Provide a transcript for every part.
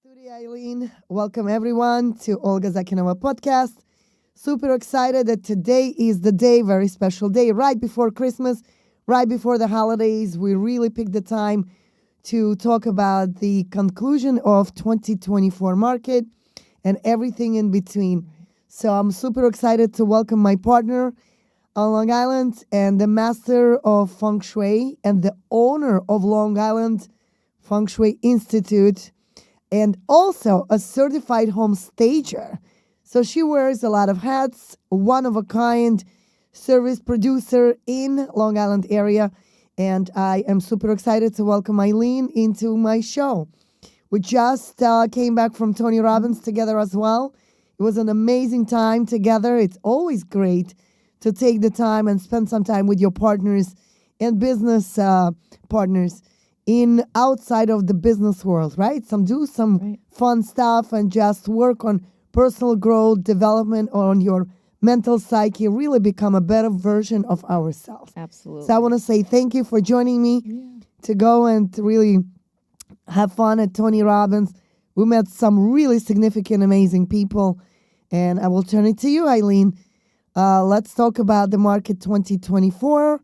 Studio Eileen. Welcome everyone to Olga Zakinova podcast. Super excited that today is the day, very special day, right before Christmas, right before the holidays. We really picked the time to talk about the conclusion of 2024 market and everything in between. So I'm super excited to welcome my partner on Long Island and the master of Feng Shui and the owner of Long Island Feng Shui Institute, and also a certified home stager. So she wears a lot of hats, one of a kind service producer in Long Island area. And I am super excited to welcome Eileen into my show. We just came back from Tony Robbins together as well. It was an amazing time together. It's always great to take the time and spend some time with your partners and business partners in outside of the business world, right? Some Right. fun stuff and just work on personal growth, development on your mental psyche, really become a better version of ourselves. Absolutely. So I want to say thank you for joining me Yeah. to go and to really have fun at Tony Robbins. We met some really significant, amazing people. And I will turn it to you, Eileen. Let's talk about the market 2024.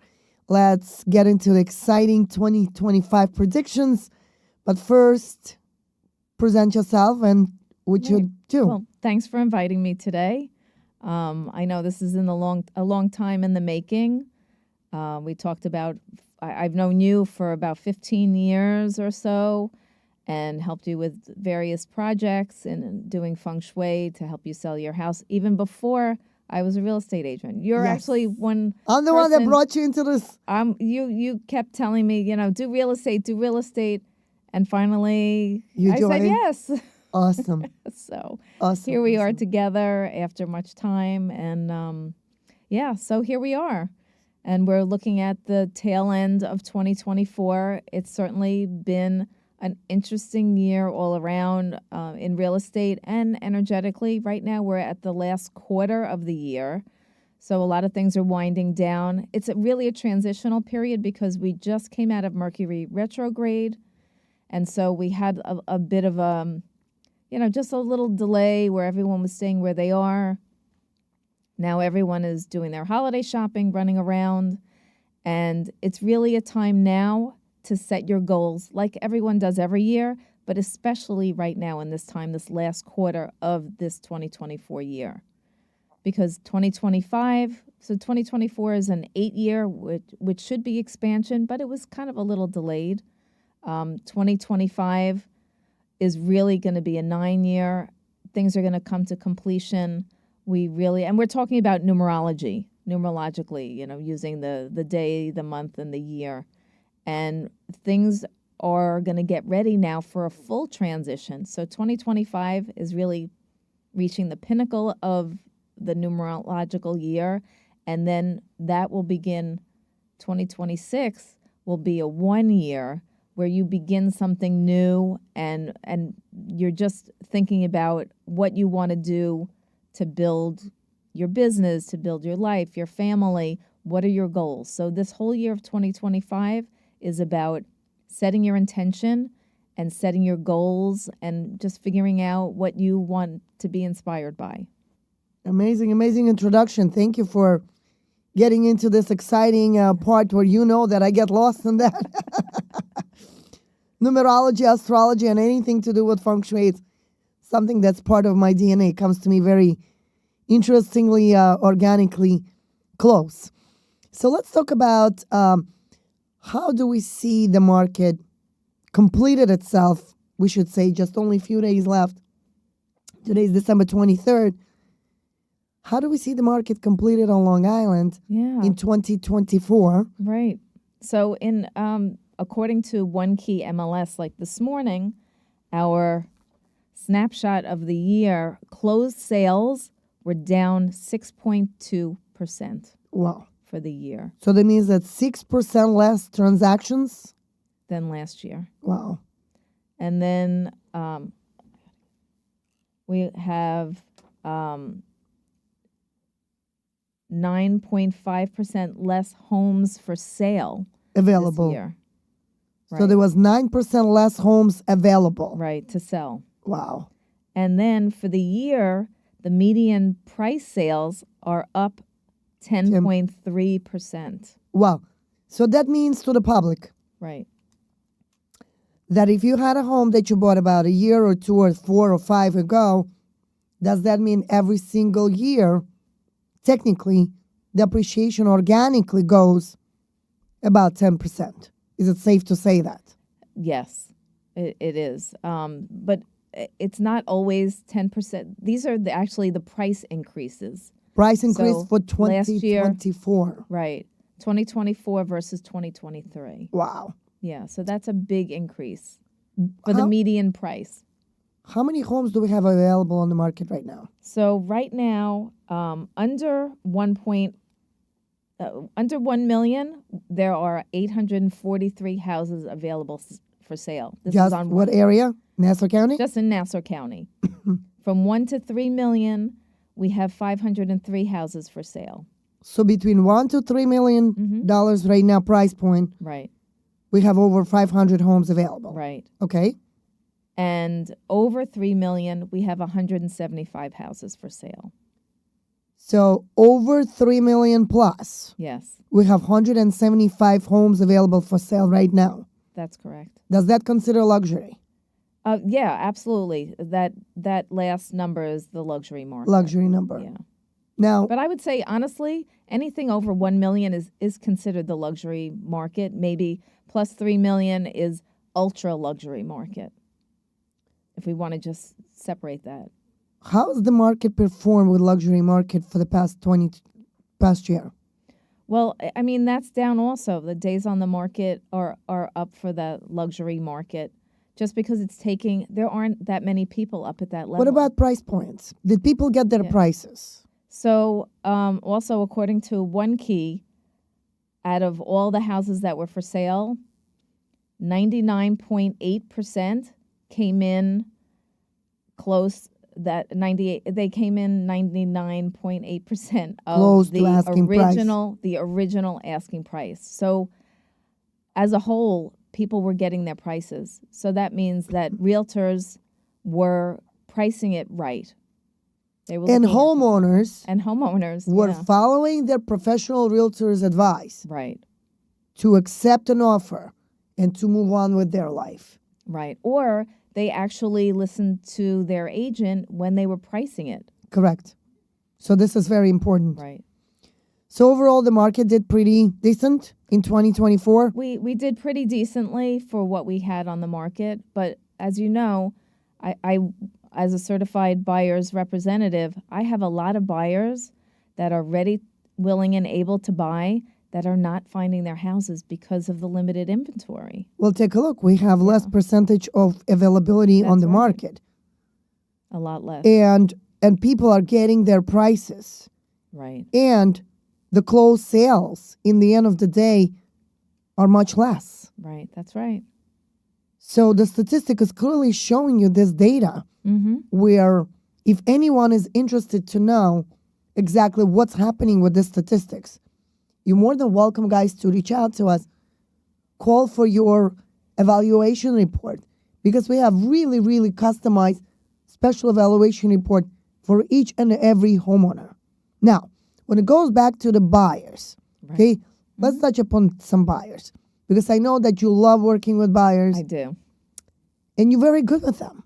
Let's get into the exciting 2025 predictions. But first, present yourself and what you Right. do. Well, thanks for inviting me today. I know this is a long time in the making. We talked about. I've known you for about 15 years or so, and helped you with various projects and doing feng shui to help you sell your house. Even before I was a real estate agent, you're Yes. actually one. I'm the one that person- brought you into this. You kept telling me, do real estate, and finally You I said joined? yes. Awesome. So Awesome. here we are awesome. together after much time, and so here we are, and we're looking at the tail end of 2024. It's certainly been an interesting year all around in real estate and energetically. Right now, we're at the last quarter of the year. So a lot of things are winding down. It's really a transitional period because we just came out of Mercury retrograde. And so we had a bit of just a little delay where everyone was staying where they are. Now everyone is doing their holiday shopping, running around. And it's really a time now to set your goals like everyone does every year, but especially right now in this time, this last quarter of this 2024 year. Because 2024 is an 8-year, which should be expansion, but it was kind of a little delayed. 2025 is really going to be a 9-year. Things are going to come to completion. And we're talking about numerologically, using the day, the month, and the year. And things are going to get ready now for a full transition. So 2025 is really reaching the pinnacle of the numerological year, and then that will begin. 2026 will be a 1 year where you begin something new, and you're just thinking about what you want to do to build your business, to build your life, your family. What are your goals? So this whole year of 2025 is about setting your intention and setting your goals and just figuring out what you want to be inspired by. Amazing, amazing introduction. Thank you for getting into this exciting part where you know that I get lost in that. Numerology, astrology, and anything to do with feng shui. It's something that's part of my DNA. It comes to me very interestingly, organically close. So let's talk about how do we see the market completed itself. We should say just only a few days left. Today is December 23rd. How do we see the market completed on Long Island in 2024? Right. So in according to One Key MLS, like this morning, our snapshot of the year, closed sales were down 6.2% Wow. for the year So that means that 6% less transactions? than last year. Wow. And then we have 9.5% less homes for sale Available. this year. So there was 9% less homes available. Right, to sell. Wow. And then for the year, the median price sales are up 10.3%. Wow. So that means to the public Right. that if you had a home that you bought about a year or 2 or 4 or 5 ago, does that mean every single year, technically, the appreciation organically goes about 10%? Is it safe to say that? Yes, it is. But it's not always 10%. These are actually the price increases. Price increase So for last year- 2024. Right. 2024 versus 2023. Wow. Yeah, so that's a big increase for the How, median price. how many homes do we have available on the market right now? So right now, under 1 million, there are 843 houses available for sale. This is Just on what area? Nassau County? just in Nassau County. From 1 to 3 million, we have 503 houses for sale. So between $1 to $3 million dollars right now price point, Right, we have over 500 homes available. right. Okay. And over 3 million, we have 175 houses for sale. So over 3 million plus, Yes, we have 175 homes available for sale right now. that's correct. Does that consider luxury? Yeah, absolutely. That last number is the luxury market. Luxury number. Yeah. Now, But I would say, honestly, anything over 1 million is considered the luxury market. Maybe plus 3 million is ultra luxury market, if we want to just separate that. how's the market performed with luxury market for the past year? Well, I mean, that's down also. The days on the market are up for the luxury market just because there aren't that many people up at that level. What about price points? Did people get their prices? So, also according to One Key, out of all the houses that were for sale, 99.8% came in close. That 98, they came in 99.8% Close of to asking price. the original asking price. So, as a whole, people were getting their prices. So that means that realtors were pricing it right. They were And looking at- homeowners and homeowners were yeah. following their professional realtor's advice Right, to accept an offer and to move on with their life. right. Or they actually listened to their agent when they were pricing it. Correct. So this is very important. Right. So overall, the market did pretty decent in 2024. We did pretty decently for what we had on the market, but as you know, I as a certified buyer's representative, I have a lot of buyers that are ready, willing, and able to buy that are not finding their houses because of the limited inventory. Well, take a look. We have less percentage of availability on That's the right. market, A lot less. and people are getting their prices, Right. and the closed sales in the end of the day are much less. Right. That's right. So the statistic is clearly showing you this data Mm-hmm. where if anyone is interested to know exactly what's happening with the statistics, you're more than welcome, guys, to reach out to us. Call for your evaluation report because we have really, really customized special evaluation report for each and every homeowner. Now, when it goes back to the buyers, okay, let's touch upon some buyers because I know that you love working with buyers I do. and you're very good with them.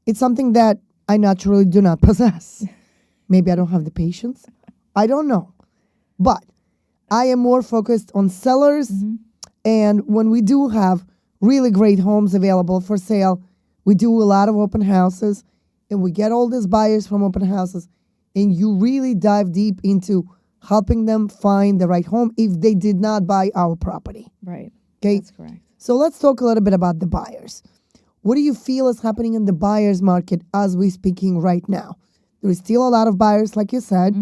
It's something that I naturally do not possess. Maybe I don't have the patience. I don't know. But I am more focused on sellers. And when we do have really great homes available for sale, we do a lot of open houses and we get all these buyers from open houses. And you really dive deep into helping them find the right home if they did not buy our property. Right. Okay. That's correct. So let's talk a little bit about the buyers. What do you feel is happening in the buyer's market as we're speaking right now? There is still a lot of buyers, like you said,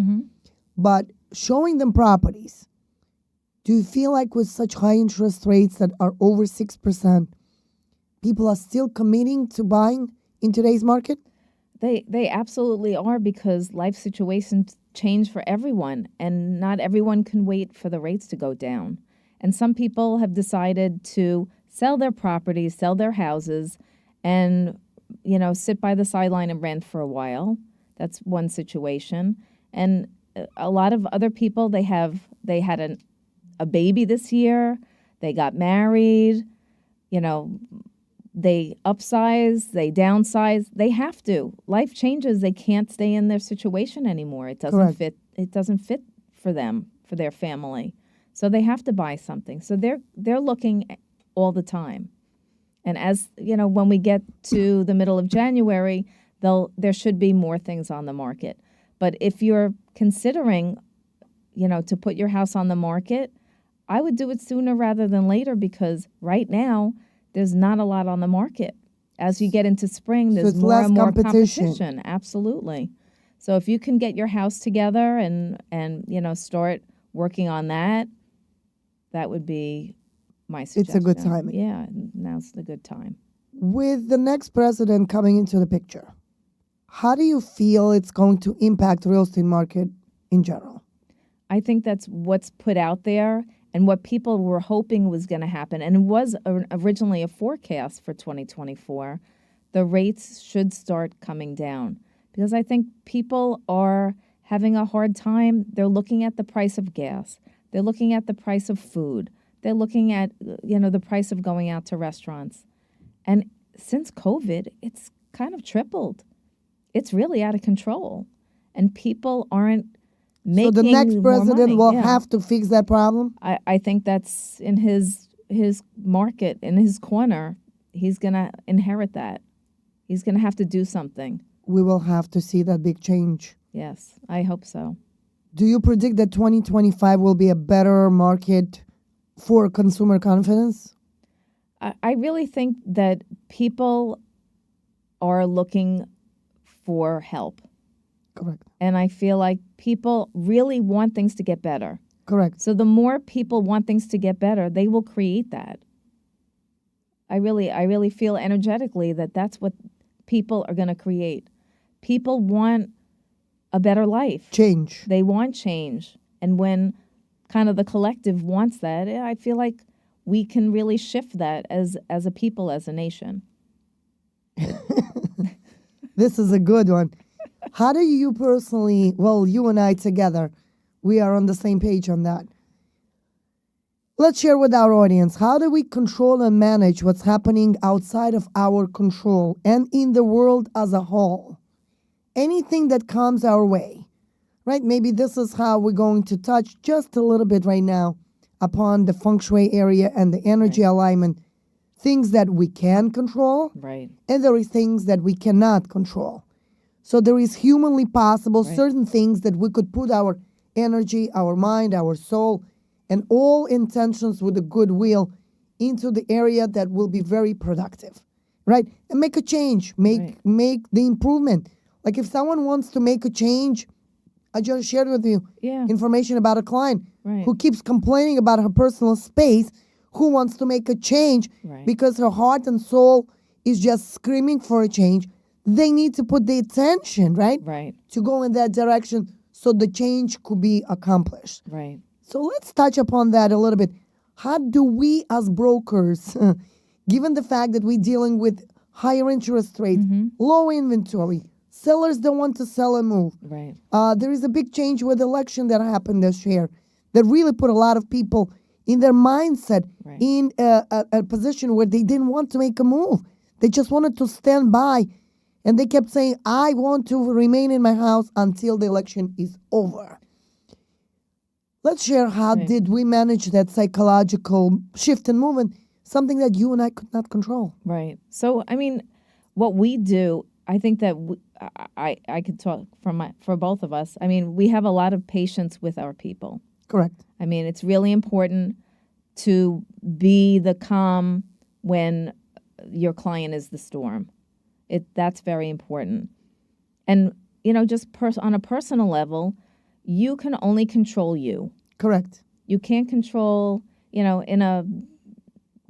but showing them properties. Do you feel like with such high interest rates that are over 6%, people are still committing to buying in today's market? They absolutely are because life situations change for everyone and not everyone can wait for the rates to go down. And some people have decided to sell their properties, sell their houses, and sit by the sideline and rent for a while. That's one situation. And a lot of other people, they had a baby this year, they got married, they upsize, they downsize. They have to. Life changes. They can't stay in their situation anymore. It doesn't Correct. fit. It doesn't fit for them, for their family. So they have to buy something. So they're looking all the time. And as when we get to the middle of January, there should be more things on the market. But if you're considering, to put your house on the market, I would do it sooner rather than later, because right now there's not a lot on the market. As you get into spring, there's it's more less and more competition. Absolutely. So if you can get your house together and start working on that, that would be my suggestion. It's a good timing. Yeah, now's the good time. With the next president coming into the picture, how do you feel it's going to impact real estate market in general? I think that's what's put out there and what people were hoping was going to happen. And it was originally a forecast for 2024. The rates should start coming down, because I think people are having a hard time. They're looking at the price of gas. They're looking at the price of food. They're looking at, the price of going out to restaurants. And since COVID, it's kind of tripled. It's really out of control. And people aren't making So the next more president money. will Yeah. have to fix that problem? I think that's in his market, in his corner. He's going to inherit that. He's going to have to do something. We will have to see that big change. Yes, I hope so. Do you predict that 2025 will be a better market for consumer confidence? I really think that people are looking for help. Correct. And I feel like people really want things to get better. Correct. So the more people want things to get better, they will create that. I really feel energetically that that's what people are going to create. People want a better life. Change. They want change. And when kind of the collective wants that, I feel like we can really shift that as a people, as a nation. This is a good one. How do you personally, well, you and I together, we are on the same page on that. Let's share with our audience, how do we control and manage what's happening outside of our control and in the world as a whole? Anything that comes our way, right? Maybe this is how we're going to touch just a little bit right now upon the feng shui area and the energy alignment. Things that we can control, Right. and there are things that we cannot control. So there is humanly possible certain things that we could put our energy, our mind, our soul, and all intentions with a goodwill into the area that will be very productive, right? And make a change, make the improvement. Like if someone wants to make a change, I just shared with you Yeah. information about a client Right. who keeps complaining about her personal space, who wants to make a change Right. because her heart and soul is just screaming for a change. They need to put the attention, right? Right. To go in that direction so the change could be accomplished. Right. So let's touch upon that a little bit. How do we as brokers, given the fact that we're dealing with higher interest rates, low inventory, sellers don't want to sell and move. Right. There is a big change with the election that happened this year that really put a lot of people in their mindset Right. in a position where they didn't want to make a move. They just wanted to stand by. And they kept saying, I want to remain in my house until the election is over. Let's share how did we manage that psychological shift and movement, something that you and I could not control. Right. So, I mean, what we do, I think that I could talk for both of us. I mean, we have a lot of patience with our people. Correct. I mean, it's really important to be the calm when your client is the storm. That's very important. And, just on a personal level, you can only control you. Correct. You can't control, in a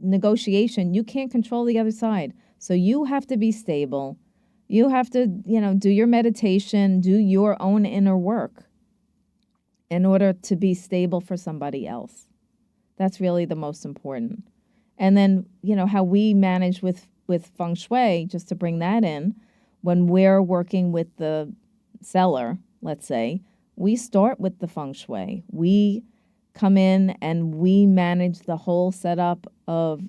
negotiation, you can't control the other side. So you have to be stable. You have to, do your meditation, do your own inner work in order to be stable for somebody else. That's really the most important. And then, how we manage with with feng shui, just to bring that in, when we're working with the seller, let's say, we start with the feng shui. We come in and we manage the whole setup of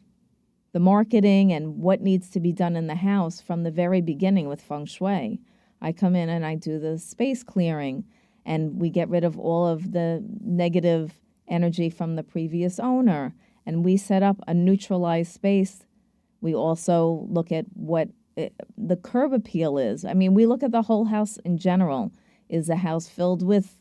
the marketing and what needs to be done in the house from the very beginning with feng shui. I come in and I do the space clearing, and we get rid of all of the negative energy from the previous owner, and we set up a neutralized space. We also look at what the curb appeal is. I mean, we look at the whole house in general. Is the house filled with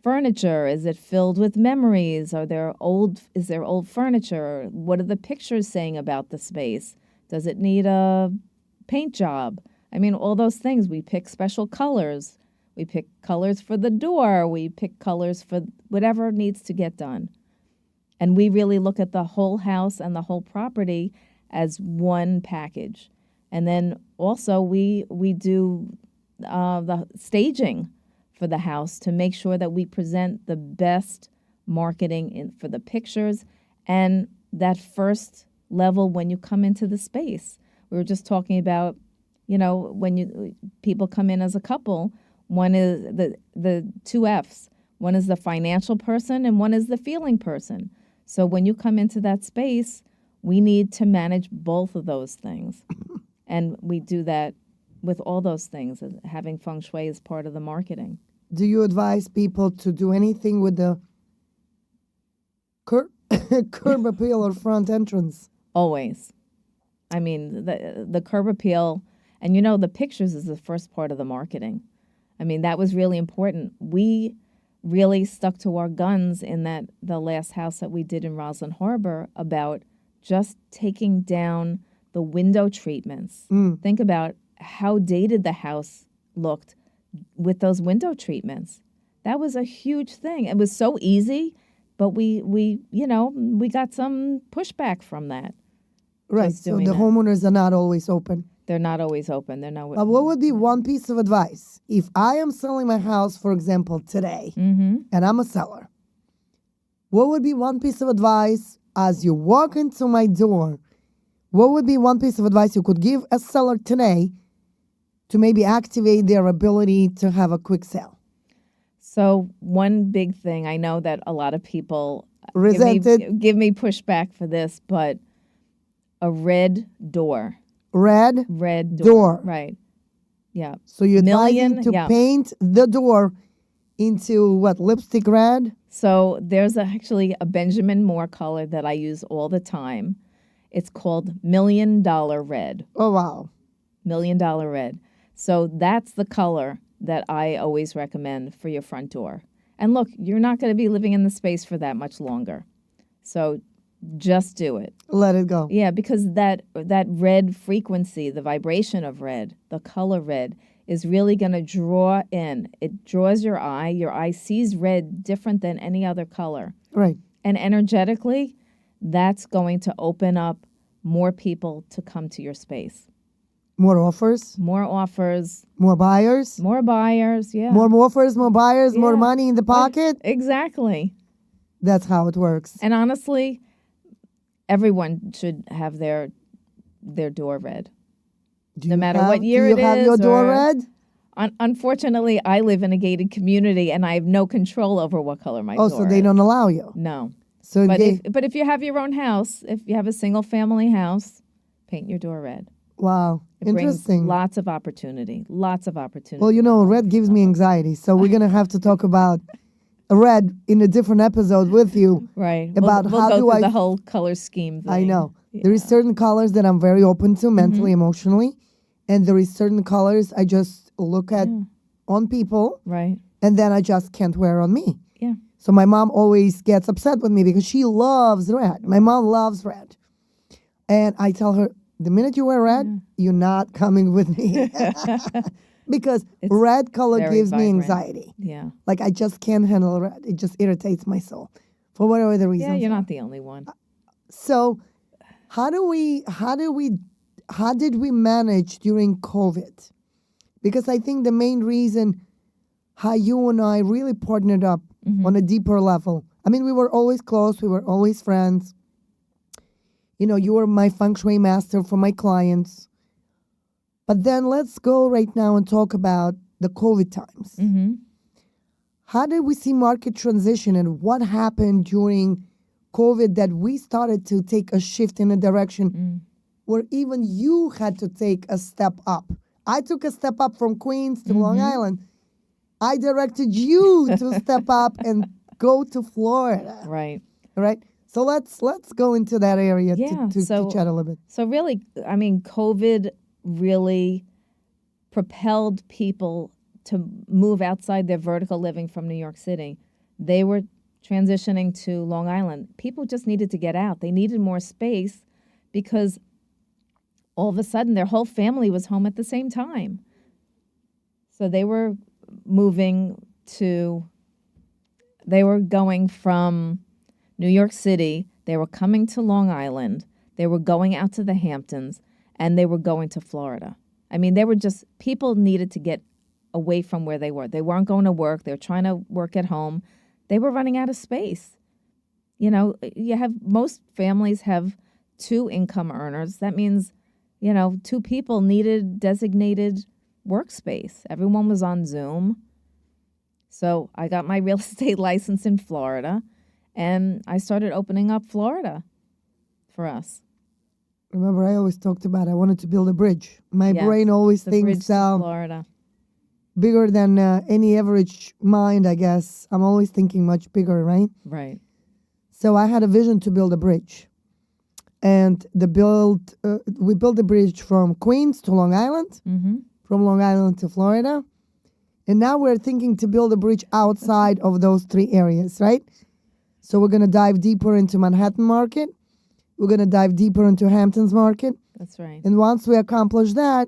furniture? Is it filled with memories? Is there old furniture? What are the pictures saying about the space? Does it need a paint job? I mean, all those things. We pick special colors. We pick colors for the door. We pick colors for whatever needs to get done. And we really look at the whole house and the whole property as one package. And then also we do the staging for the house to make sure that we present the best marketing for the pictures and that first level when you come into the space. We were just talking about, when people come in as a couple, one is the two F's. One is the financial person and one is the feeling person. So when you come into that space, we need to manage both of those things. And we do that with all those things, having feng shui as part of the marketing. Do you advise people to do anything with the curb appeal or front entrance? Always. I mean, the curb appeal, and the pictures is the first part of the marketing. I mean, that was really important. We really stuck to our guns in the last house that we did in Roslyn Harbor about just taking down the window treatments. Think about how dated the house looked with those window treatments. That was a huge thing. It was so easy, but we got some pushback from that. Right. So the homeowners are not always open. They're not always open. They're not. What would be one piece of advice if I am selling my house, for example, today, and I'm a seller? What would be one piece of advice as you walk into my door? What would be one piece of advice you could give a seller today to maybe activate their ability to have a quick sale? So one big thing, I know that a lot of people give me pushback for this, but a red door. Red door. Right. Yeah. So you're advising to paint the door into what, lipstick red? So there's actually a Benjamin Moore color that I use all the time. It's called $1 Million Red. Oh, wow. $1 Million Red. So that's the color that I always recommend for your front door. And look, you're not going to be living in the space for that much longer. So just do it. Let it go. Yeah, because that red frequency, the vibration of red, the color red, is really going to draw in. It draws your eye. Your eye sees red different than any other color. Right. And energetically, that's going to open up more people to come to your space. More offers. More offers. More buyers. More buyers, yeah. More offers, more buyers, more money in the pocket. Exactly. That's how it works. And honestly, everyone should have their door red. No matter what year it is. Do you have your door red? Unfortunately, I live in a gated community and I have no control over what color my door is. Oh, so they don't allow you? No. So but if you have your own house, if you have a single family house, paint your door red. Wow. It Interesting. brings lots of opportunity. Lots of opportunity. Well, red gives me anxiety. So we're going to have to talk about red in a different episode with you. Right. About we'll how go do through the whole color scheme thing. I know. Yeah. There is certain colors that I'm very open to mentally, emotionally. And there is certain colors I just look at on people. Right. And then I just can't wear on me. Yeah. So my mom always gets upset with me because she loves red. My mom loves red. And I tell her, the minute you wear red, you're not coming with me. Because red color gives me anxiety. Yeah. Like I just can't handle red. It just irritates my soul for whatever the reason. Yeah, you're not the only one. So how did we manage during COVID? Because I think the main reason how you and I really partnered up on a deeper level. I mean, we were always close. We were always friends. You were my feng shui master for my clients. But then let's go right now and talk about the COVID times. Mm-hmm. How did we see market transition and what happened during COVID that we started to take a shift in a direction where even you had to take a step up? I took a step up from Queens to Long Island. I directed you to step up and go to Florida, Right. right? So let's go into that area Yeah, to so- chat a little bit. So really, I mean, COVID really propelled people to move outside their vertical living from New York City. They were transitioning to Long Island. People just needed to get out. They needed more space because all of a sudden their whole family was home at the same time. So they were they were going from New York City, they were coming to Long Island, they were going out to the Hamptons, and they were going to Florida. I mean, people needed to get away from where they were. They weren't going to work, they were trying to work at home. They were running out of space. Most families have 2 income earners. That means, 2 people needed designated workspace. Everyone was on Zoom. So I got my real estate license in Florida, and I started opening up Florida for us. Remember, I always talked about I wanted to build a bridge. My Yes, brain always The bridge thinks to Florida. bigger than any average mind, I guess. I'm always thinking much bigger, right? Right. So I had a vision to build a bridge. And we built the bridge from Queens to Long Island, Mm-hmm. from Long Island to Florida. And now we're thinking to build a bridge outside of those 3 areas, right? So we're going to dive deeper into Manhattan market. We're going to dive deeper into Hamptons market. That's right. And once we accomplish that,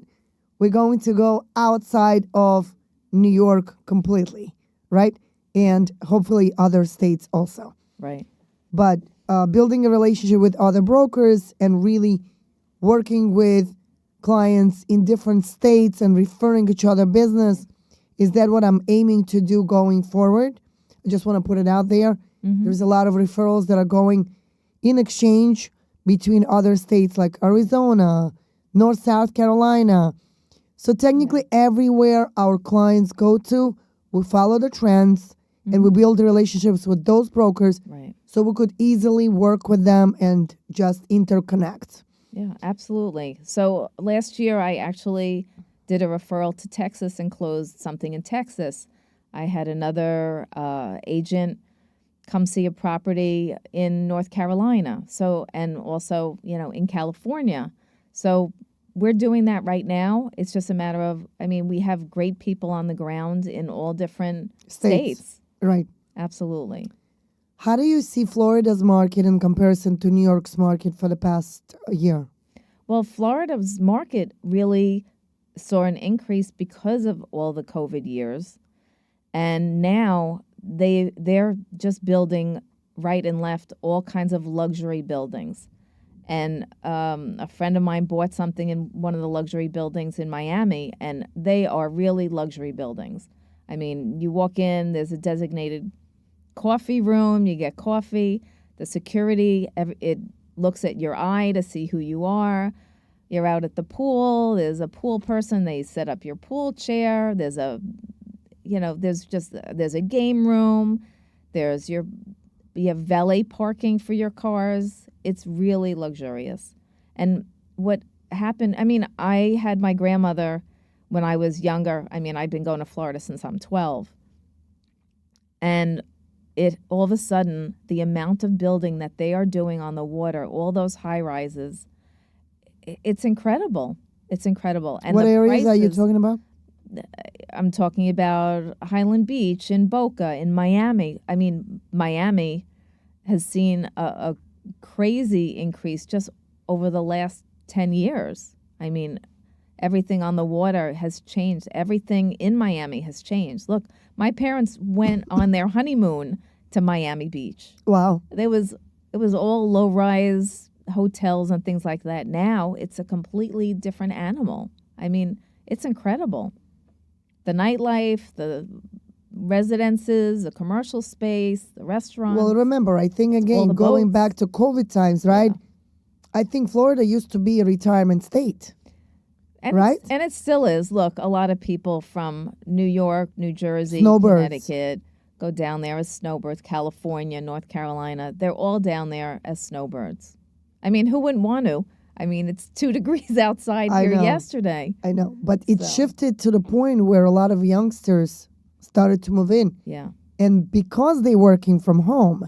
we're going to go outside of New York completely, right? And hopefully other states also. Right. But building a relationship with other brokers and really working with clients in different states and referring each other business, is that what I'm aiming to do going forward? I just want to put it out there. There's a lot of referrals that are going in exchange between other states like Arizona, North South Carolina. So technically everywhere our clients go to, we follow the trends and we build the relationships with those brokers Right. so we could easily work with them and just interconnect. Yeah, absolutely. So last year I actually did a referral to Texas and closed something in Texas. I had another agent come see a property in North Carolina. So, and also, in California. So we're doing that right now. It's just a matter of, we have great people on the ground in all different states. Right. Absolutely. How do you see Florida's market in comparison to New York's market for the past year? Well, Florida's market really saw an increase because of all the COVID years. And now they're just building right and left all kinds of luxury buildings. And a friend of mine bought something in one of the luxury buildings in Miami, and they are really luxury buildings. You walk in, there's a designated coffee room, you get coffee, the security, it looks at your eye to see who you are. You're out at the pool, there's a pool person, they set up your pool chair, there's a game room, you have valet parking for your cars. It's really luxurious. And what happened, I had my grandmother when I was younger. I've been going to Florida since I'm 12. And all of a sudden, the amount of building that they are doing on the water, all those high rises, it's incredible. It's incredible. And What the areas are you prices- talking about? I'm talking about Highland Beach, in Boca, in Miami. Miami has seen a crazy increase just over the last 10 years. Everything on the water has changed. Everything in Miami has changed. Look, my parents went on their honeymoon to Miami Beach. Wow. It was all low-rise hotels and things like that. Now it's a completely different animal. It's incredible. The nightlife, the residences, the commercial space, the restaurants. Well, remember, I think all again, the going boats. back to COVID times, right? I think Florida used to be a retirement state. And Right? and it still is. Look, a lot of people from New York, New Jersey, Snowbirds. Connecticut go down there as snowbirds. California, North Carolina, they're all down there as snowbirds. I mean, who wouldn't want to? I mean, it's 2 degrees outside I here know. yesterday. I know. But it So- shifted to the point where a lot of youngsters started to move in. Yeah. And because they're working from home,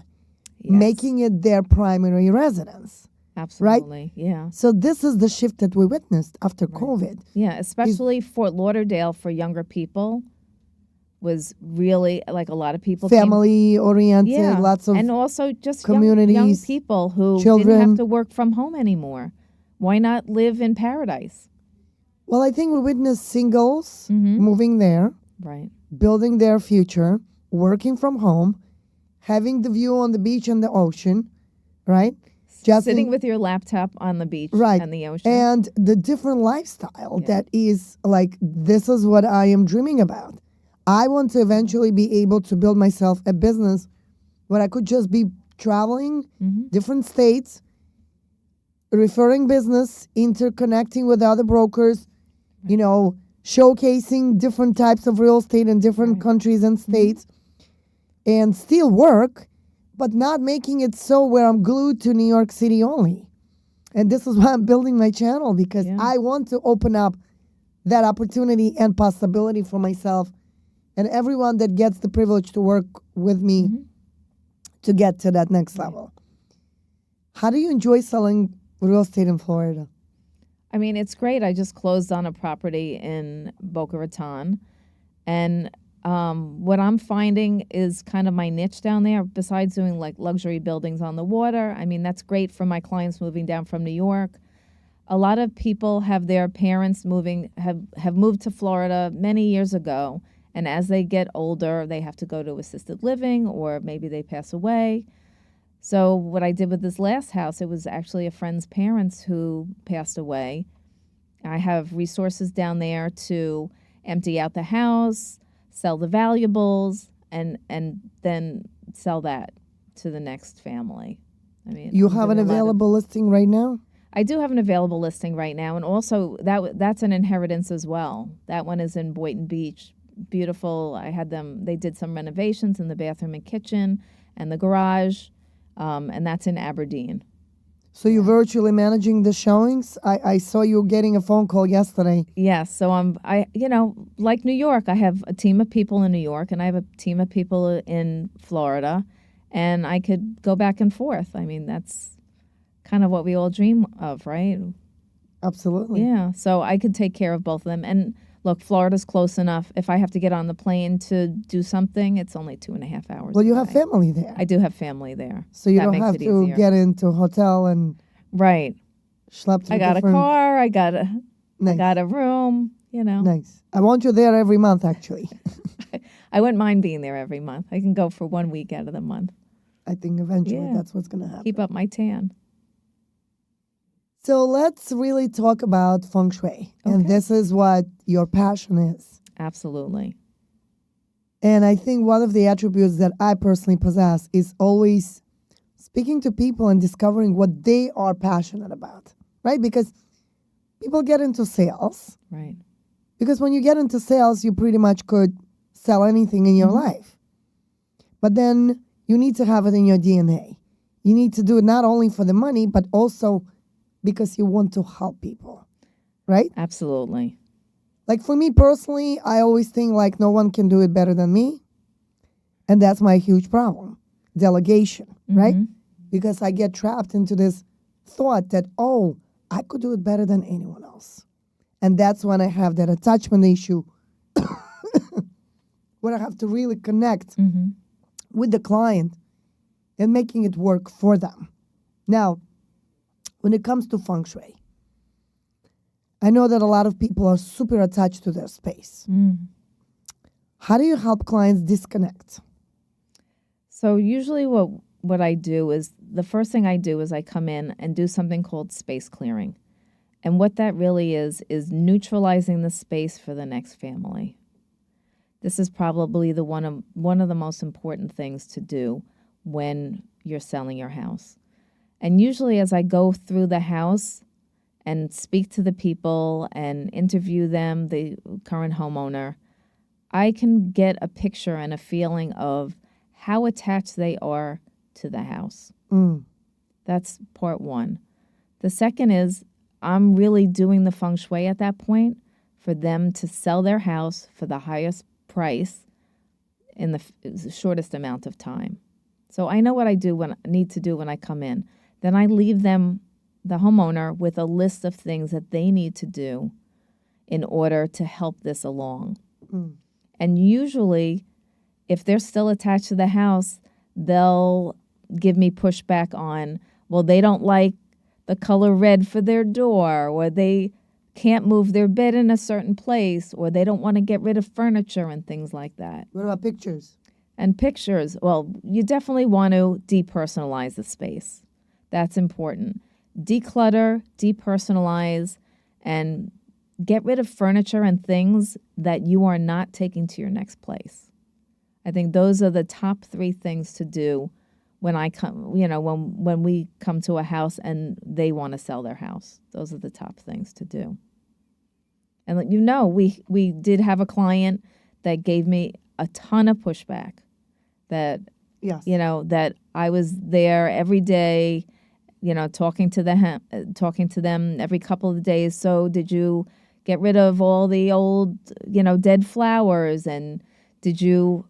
Yes. making it their primary residence. Absolutely. Yeah. So this is the shift that we witnessed after Right. COVID. Yeah, especially Fort Lauderdale for younger people was really like a lot of people came. Family oriented, Yeah, lots of and also just young communities, people who didn't children. have to work from home anymore. Why not live in paradise? well, I think we witnessed singles Mhm. moving there, Right. building their future, working from home, having the view on the beach and the ocean, right? Just Sitting in- with your laptop on the beach Right. and the ocean. and the different lifestyle Yeah. that is like, this is what I am dreaming about. I want to eventually be able to build myself a business where I could just be traveling Mhm. different states, referring business, interconnecting with other brokers, you know, showcasing different types of real estate in different Right. countries and states, and still work, but not making it so where I'm glued to New York City only. And this is why I'm building my channel, because Yeah. I want to open up that opportunity and possibility for myself and everyone that gets the privilege to work with me Mhm. to get to that next level. How do you enjoy selling real estate in Florida? I mean, it's great. I just closed on a property in Boca Raton. And what I'm finding is kind of my niche down there, besides doing like luxury buildings on the water. I mean, that's great for my clients moving down from New York. A lot of people have their parents have moved to Florida many years ago. And as they get older, they have to go to assisted living or maybe they pass away. So what I did with this last house, it was actually a friend's parents who passed away. I have resources down there to empty out the house, sell the valuables, and then sell that to the next family. I mean, You I'm have an doing a lot of- available listing right now? I do have an available listing right now, and also that's an inheritance as well. That one is in Boynton Beach. Beautiful. I had them. They did some renovations in the bathroom and kitchen and the garage, and that's in Aberdeen. So you're virtually managing the showings? I saw you getting a phone call yesterday. Yes. So like New York, I have a team of people in New York, and I have a team of people in Florida, and I could go back and forth. I mean, that's kind of what we all dream of, right? Absolutely. Yeah, so I could take care of both of them. And look, Florida's close enough. If I have to get on the plane to do something, it's only 2.5 hours. Well, you have away. family there. I do have family there. So you That don't makes have it to easier. get into a hotel and Right. schlep through I got a different- car. I got Nice. a room. You know, Nice. I want you there every month, actually. I wouldn't mind being there every month. I can go for 1 week out of the month. I think eventually Yeah. that's what's going to happen. Keep up my tan. So let's really talk about feng shui. And Okay. this is what your passion is. Absolutely. And I think one of the attributes that I personally possess is always speaking to people and discovering what they are passionate about, right? Because people get into sales. Right. Because when you get into sales, you pretty much could sell anything in your Mm-hmm. life. But then you need to have it in your DNA. You need to do it not only for the money, but also because you want to help people, right? Absolutely. Like for me personally, I always think like no one can do it better than me. And that's my huge problem. Delegation, right? Mhm. Because I get trapped into this thought that, oh, I could do it better than anyone else. And that's when I have that attachment issue where I have to really connect Mhm. with the client and making it work for them. Now, when it comes to feng shui, I know that a lot of people are super attached to their space. Mm. How do you help clients disconnect? So usually what I do is the first thing I do is I come in and do something called space clearing. And what that really is neutralizing the space for the next family. This is probably one of the most important things to do when you're selling your house. And usually as I go through the house and speak to the people and interview them, the current homeowner, I can get a picture and a feeling of how attached they are to the house. Mm. That's part one. The second is I'm really doing the feng shui at that point for them to sell their house for the highest price in the shortest amount of time. So I know what I need to do when I come in. Then I leave them, the homeowner, with a list of things that they need to do in order to help this along. Mm. And usually, if they're still attached to the house, they'll give me pushback on, well, they don't like the color red for their door, or they can't move their bed in a certain place, or they don't want to get rid of furniture and things like that. What about pictures? And pictures, well, you definitely want to depersonalize the space. That's important. Declutter, depersonalize, and get rid of furniture and things that you are not taking to your next place. I think those are the top 3 things to do when I come, when we come to a house and they want to sell their house. Those are the top things to do. And we did have a client that gave me a ton of pushback that, Yes. that I was there every day, talking to them every couple of days. So did you get rid of all the old, dead flowers? And did you,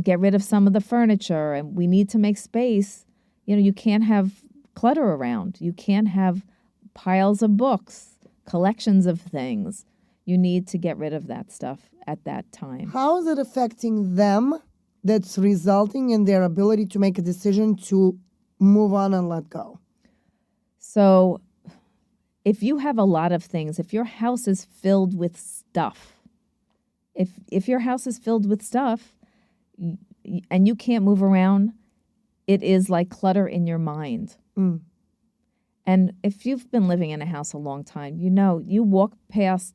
get rid of some of the furniture? And we need to make space. You can't have clutter around. You can't have piles of books, collections of things. You need to get rid of that stuff at that time. How is it affecting them that's resulting in their ability to make a decision to move on and let go? So if you have a lot of things, if your house is filled with stuff, if your house is filled with stuff and you can't move around, it is like clutter in your mind. Mm. And if you've been living in a house a long time, you walk past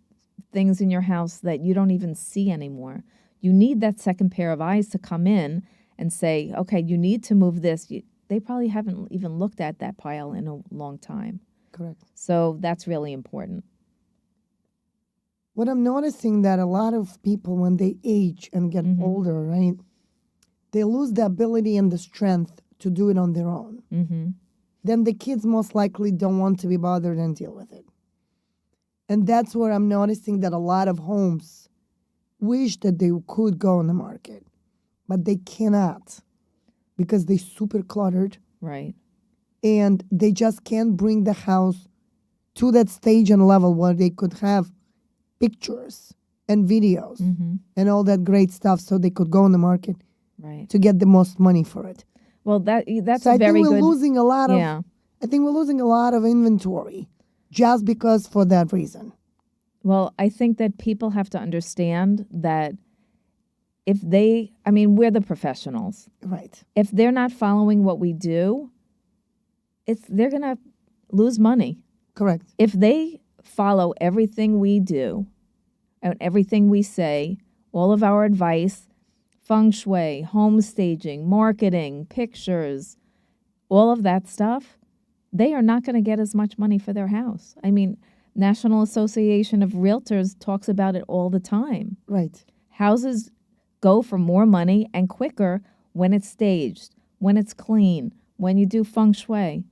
things in your house that you don't even see anymore. You need that second pair of eyes to come in and say, okay, you need to move this. They probably haven't even looked at that pile in a long time. Correct. So that's really important. What I'm noticing that a lot of people, when they age and get older, right, they lose the ability and the strength to do it on their own. Mm-hmm. Then the kids most likely don't want to be bothered and deal with it. And that's where I'm noticing that a lot of homes wish that they could go on the market, but they cannot because they're super cluttered Right. and they just can't bring the house to that stage and level where they could have pictures and videos and all that great stuff so they could go on the market Right. to get the most money for it. Well, that's So a I very think we're good. losing a lot of Yeah. I think we're losing a lot of inventory just because for that reason. Well, I think that people have to understand that we're the professionals. Right. If they're not following what we do, they're going to lose money. Correct. If they follow everything we do and everything we say, all of our advice, feng shui, home staging, marketing, pictures, all of that stuff, they are not going to get as much money for their house. I mean, National Association of Realtors talks about it all the time. Right. Houses go for more money and quicker when it's staged, when it's clean, when you do feng shui.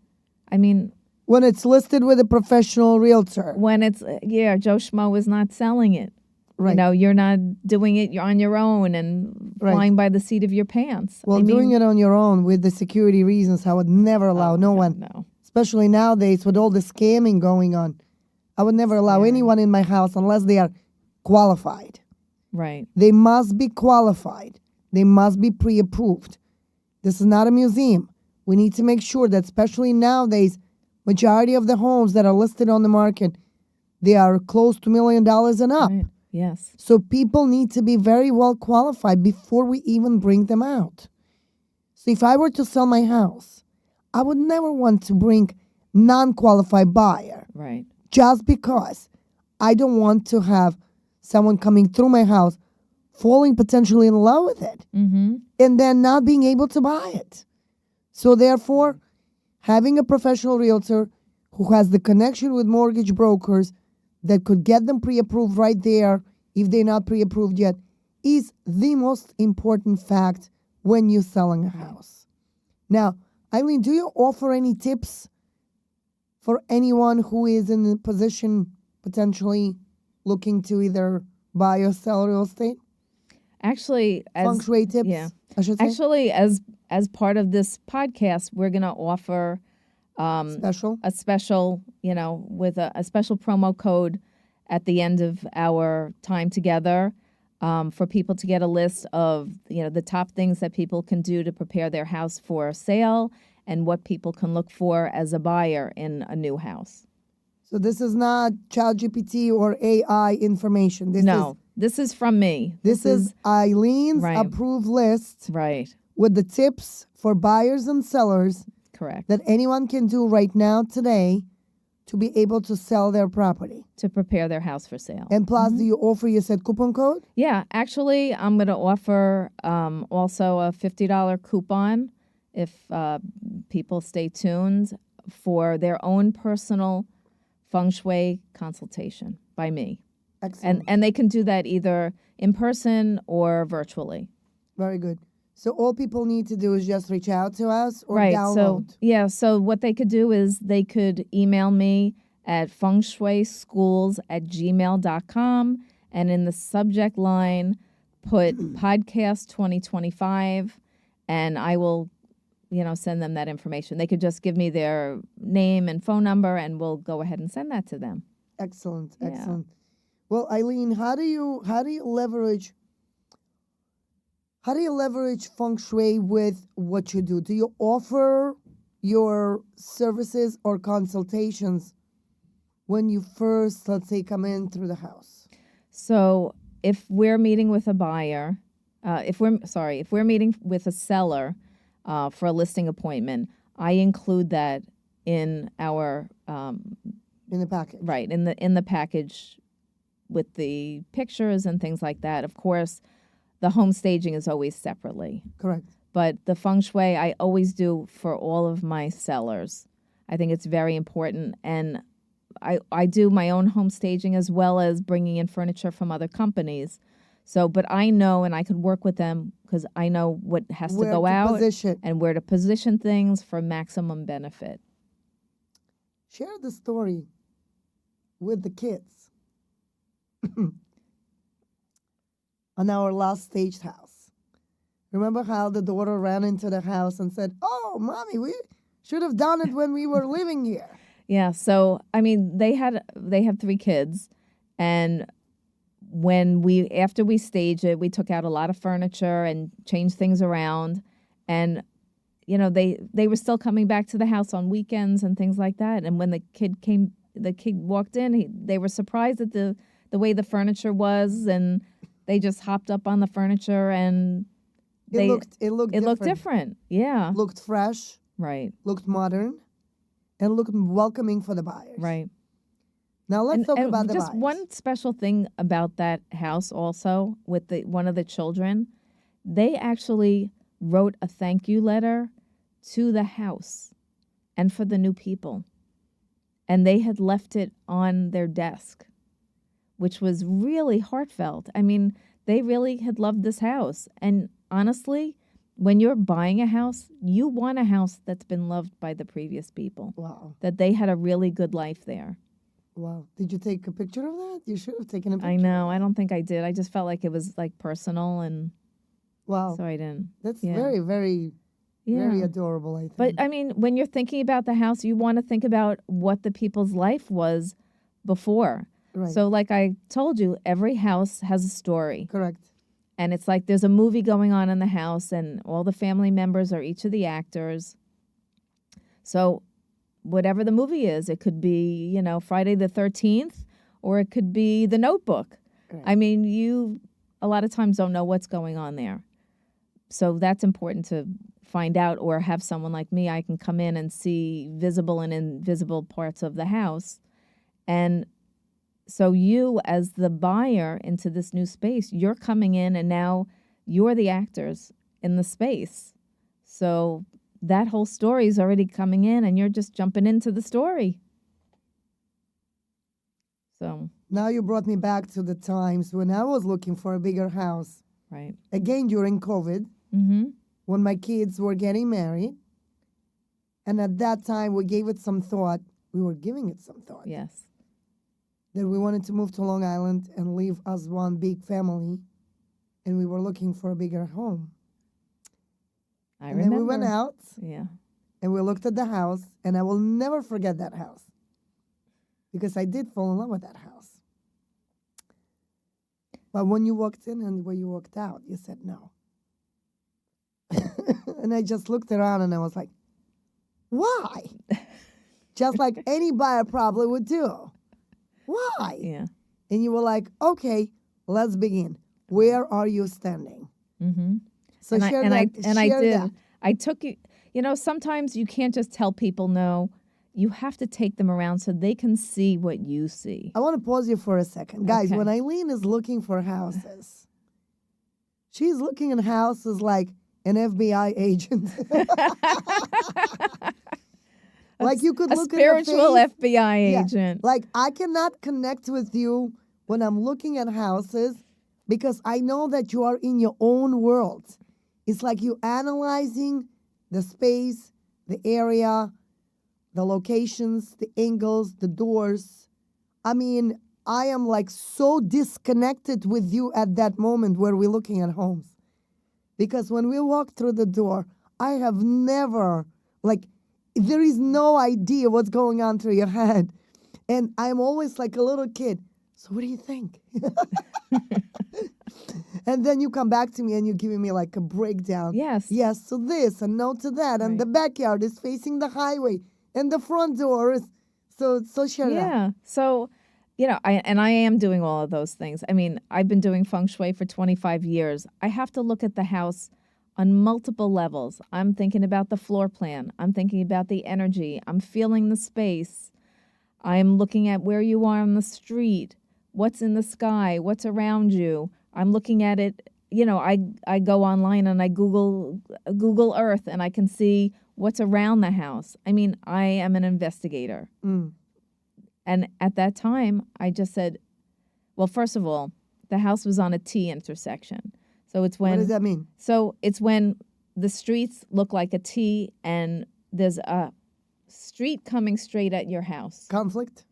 I mean, When it's listed with a professional realtor. when it's, Joe Schmo is not selling it. Right. You're not doing it on your own and Right. flying by the seat of your pants. Well, doing it on your own with the security reasons, I would never allow no one, No. especially nowadays with all the scamming going on. I would never allow anyone in my house unless they are qualified. Right. They must be qualified. They must be pre-approved. This is not a museum. We need to make sure that, especially nowadays, majority of the homes that are listed on the market, they are close to $1 million and up. Right. Yes. So people need to be very well qualified before we even bring them out. So if I were to sell my house, I would never want to bring non-qualified buyer Right. just because I don't want to have someone coming through my house falling potentially in love with it Mm-hmm. and then not being able to buy it. So therefore, having a professional realtor who has the connection with mortgage brokers that could get them pre-approved right there if they're not pre-approved yet is the most important fact when you're selling a house. Now, Eileen, do you offer any tips for anyone who is in a position potentially looking to either buy or sell real estate? Actually, Feng shui tips, yeah. I should say. Actually, as part of this podcast, we're going to offer Special. a special, with a special promo code at the end of our time together for people to get a list of, the top things that people can do to prepare their house for sale and what people can look for as a buyer in a new house. So this is not ChatGPT or AI information. This is from me. This is Eileen's Right. approved list Right. with the tips for buyers and sellers Correct. that anyone can do right now today to be able to sell their property. To prepare their house for sale. And plus, do you offer, you said, coupon code? Yeah, actually, I'm going to offer also a $50 coupon if people stay tuned for their own personal feng shui consultation by me. Excellent. And they can do that either in person or virtually. Very good. So all people need to do is just reach out to us or Right. download. So what they could do is they could email me at fengshuischools@gmail.com and in the subject line put podcast 2025 and I will send them that information. They could just give me their name and phone number and we'll go ahead and send that to them. Excellent. Yeah. Excellent. Well, Eileen, how do you leverage feng shui with what you do? Do you offer your services or consultations when you first, let's say, come in through the house? So if we're meeting with a buyer, if we're meeting with a seller for a listing appointment, I include that in our In the package. right in the package with the pictures and things like that. Of course, the home staging is always separately, Correct. but the feng shui I always do for all of my sellers. I think it's very important, and I do my own home staging as well as bringing in furniture from other companies. So, but I know, and I can work with them because I know what has Where to go out position. and where to position things for maximum benefit. Share the story with the kids on our last staged house. Remember how the daughter ran into the house and said, "Oh, Mommy, we should have done it when we were living here." Yeah. So, I mean, they have 3 kids, and after we staged it, we took out a lot of furniture and changed things around, and they were still coming back to the house on weekends and things like that. And when the kid walked in, they were surprised at the way the furniture was, and they just hopped up on the furniture, and It looked different. Yeah. Looked fresh, Right. looked modern, and looked welcoming for the buyers. Right. Now let's talk about the just buyers. one special thing about that house also with one of the children, they actually wrote a thank you letter to the house and for the new people. And they had left it on their desk, which was really heartfelt. I mean, they really had loved this house. And honestly, when you're buying a house, you want a house that's been loved by the previous people, Wow. that they had a really good life there. Wow. Did you take a picture of that? You should have taken a picture. I know. I don't think I did. I just felt like it was like personal, and Wow. so I didn't. That's yeah. very, very, Yeah. very adorable, I think. But I mean, when you're thinking about the house, you want to think about what the people's life was before. right. So, like I told you, every house has a story. Correct. And it's like there's a movie going on in the house, and all the family members are each of the actors. So, whatever the movie is, it could be, Friday the 13th, or it could be The Notebook. Right. I mean, you a lot of times don't know what's going on there. So, that's important to find out, or have someone like me. I can come in and see visible and invisible parts of the house. And so you, as the buyer into this new space, you're coming in and now you're the actors in the space. So that whole story is already coming in and you're just jumping into the story. So, Now you brought me back to the times when I was looking for a bigger house. right. Again, during COVID, Mm-hmm. when my kids were getting married. And at that time, we gave it some thought. We were giving it some thought. Yes. That we wanted to move to Long Island and live as one big family. And we were looking for a bigger home. I And remember. then we went out Yeah. and we looked at the house. And I will never forget that house. Because I did fall in love with that house. But when you walked in and when you walked out, you said no. And I just looked around and I was like, why? Just like any buyer probably would do. Why? Yeah. And you were like, okay, let's begin. Where are you standing? Mm-hmm. So and share I, and that. I and I share did. that. I took you. You know, sometimes you can't just tell people no. You have to take them around so they can see what you see. I want to pause you for a second. Guys, Okay. when Eileen is looking for houses, she's looking at houses like an FBI agent. Like you could A look spiritual at the face. FBI Yeah. agent. Like I cannot connect with you when I'm looking at houses because I know that you are in your own world. It's like you analyzing the space, the area, the locations, the angles, the doors. I mean, I am like so disconnected with you at that moment where we're looking at homes. Because when we walk through the door, I have never, like, there is no idea what's going on through your head. And I'm always like a little kid. So what do you think? And then you come back to me and you're giving me like a breakdown. Yes. Yes to this and no to that. And Right. the backyard is facing the highway. And the front door is, so share that. Yeah. So, you know, I am doing all of those things. I mean, I've been doing feng shui for 25 years. I have to look at the house on multiple levels. I'm thinking about the floor plan. I'm thinking about the energy. I'm feeling the space. I'm looking at where you are on the street, what's in the sky, what's around you. I'm looking at it, you know, I go online and I Google Earth and I can see what's around the house. I mean, I am an investigator. Mm. And at that time, I just said, well, first of all, the house was on a T intersection. So it's What does when that mean? the streets look like a T and there's a street coming straight at your house. Conflict?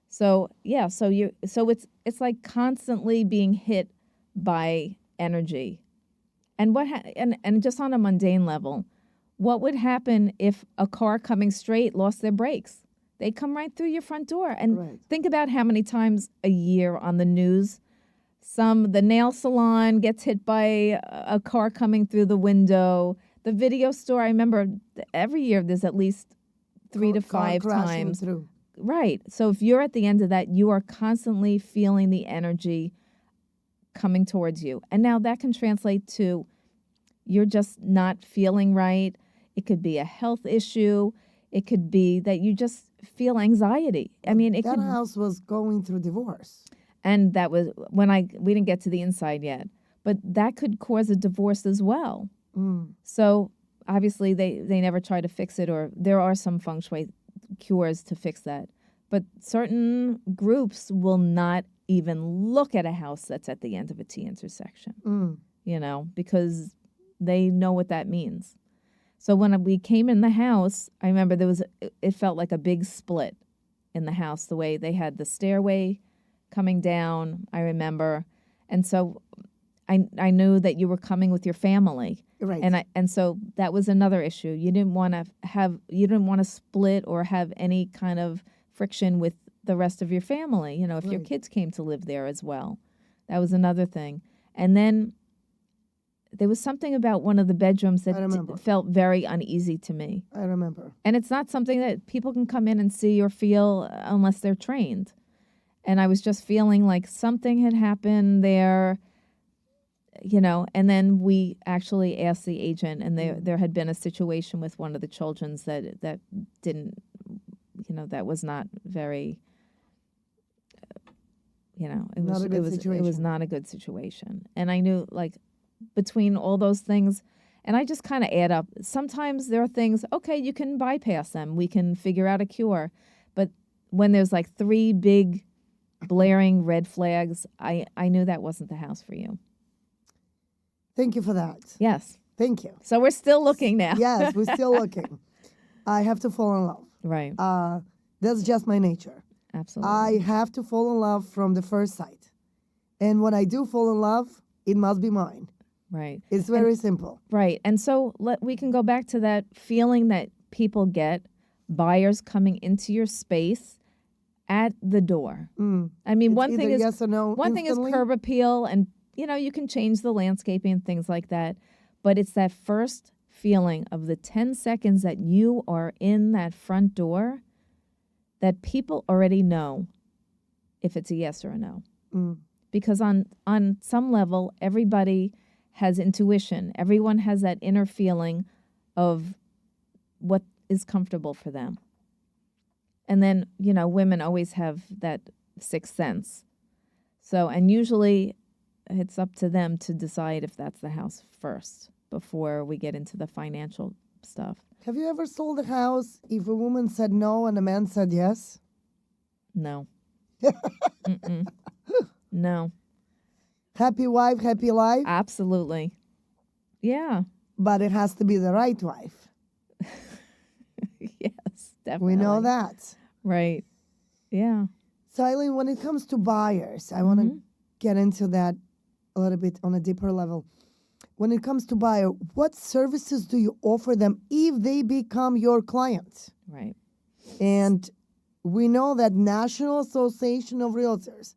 So yeah, so it's like constantly being hit by energy. And and just on a mundane level, what would happen if a car coming straight lost their brakes? They come right through your front door. And Right. think about how many times a year on the news the nail salon gets hit by a car coming through the window. The video store, I remember every year there's at least 3 to Car 5 crashing times. through. Right. So if you're at the end of that, you are constantly feeling the energy coming towards you. And now that can translate to you're just not feeling right. It could be a health issue. It could be that you just feel anxiety. I mean, it That could, house was going through divorce. and that was when we didn't get to the inside yet, but that could cause a divorce as well. Mm. So obviously they never try to fix it, or there are some feng shui cures to fix that. But certain groups will not even look at a house that's at the end of a T intersection, Mm. you know, because they know what that means. So when we came in the house, I remember it felt like a big split in the house, the way they had the stairway coming down, I remember. And so I knew that you were coming with your family. Right. And so that was another issue. You didn't want to split or have any kind of friction with the rest of your family, you know, if your Right. kids came to live there as well. That was another thing. And then there was something about one of the bedrooms I that remember. felt very uneasy to me. I remember. And it's not something that people can come in and see or feel unless they're trained. And I was just feeling like something had happened there, you know. And then we actually asked the agent, and there had been a situation with one of the children's that didn't, you know, that was not very, you know, Not a good it was situation. not a good situation. And I knew, like, between all those things, And I just kind of add up. Sometimes there are things, okay, you can bypass them. We can figure out a cure. But when there's like 3 big blaring red flags, I knew that wasn't the house for you. Thank you for that. Yes. Thank you. So we're still looking now. Yes, we're still looking. I have to fall in love. Right. That's just my nature. Absolutely. I have to fall in love from the first sight. And when I do fall in love, it must be mine. Right. It's very simple. Right. And so we can go back to that feeling that people get, buyers coming into your space at the door. I mean, It's one thing either is yes or no one thing is instantly. curb appeal, and you can change the landscaping and things like that. But it's that first feeling of the 10 seconds that you are in that front door that people already know if it's a yes or a no. Because on some level, everybody has intuition. Everyone has that inner feeling of what is comfortable for them. And then, women always have that sixth sense. So, and usually it's up to them to decide if that's the house first before we get into the financial stuff. Have you ever sold a house if a woman said no and a man said yes? No. No. Happy wife, happy life, Absolutely. Yeah. but it has to be the right wife. Yes, definitely. We know that. Right. Yeah. So, Eileen, when it comes to buyers, I want to get into that a little bit on a deeper level. When it comes to buyer, what services do you offer them if they become your client? Right. And we know that National Association of Realtors,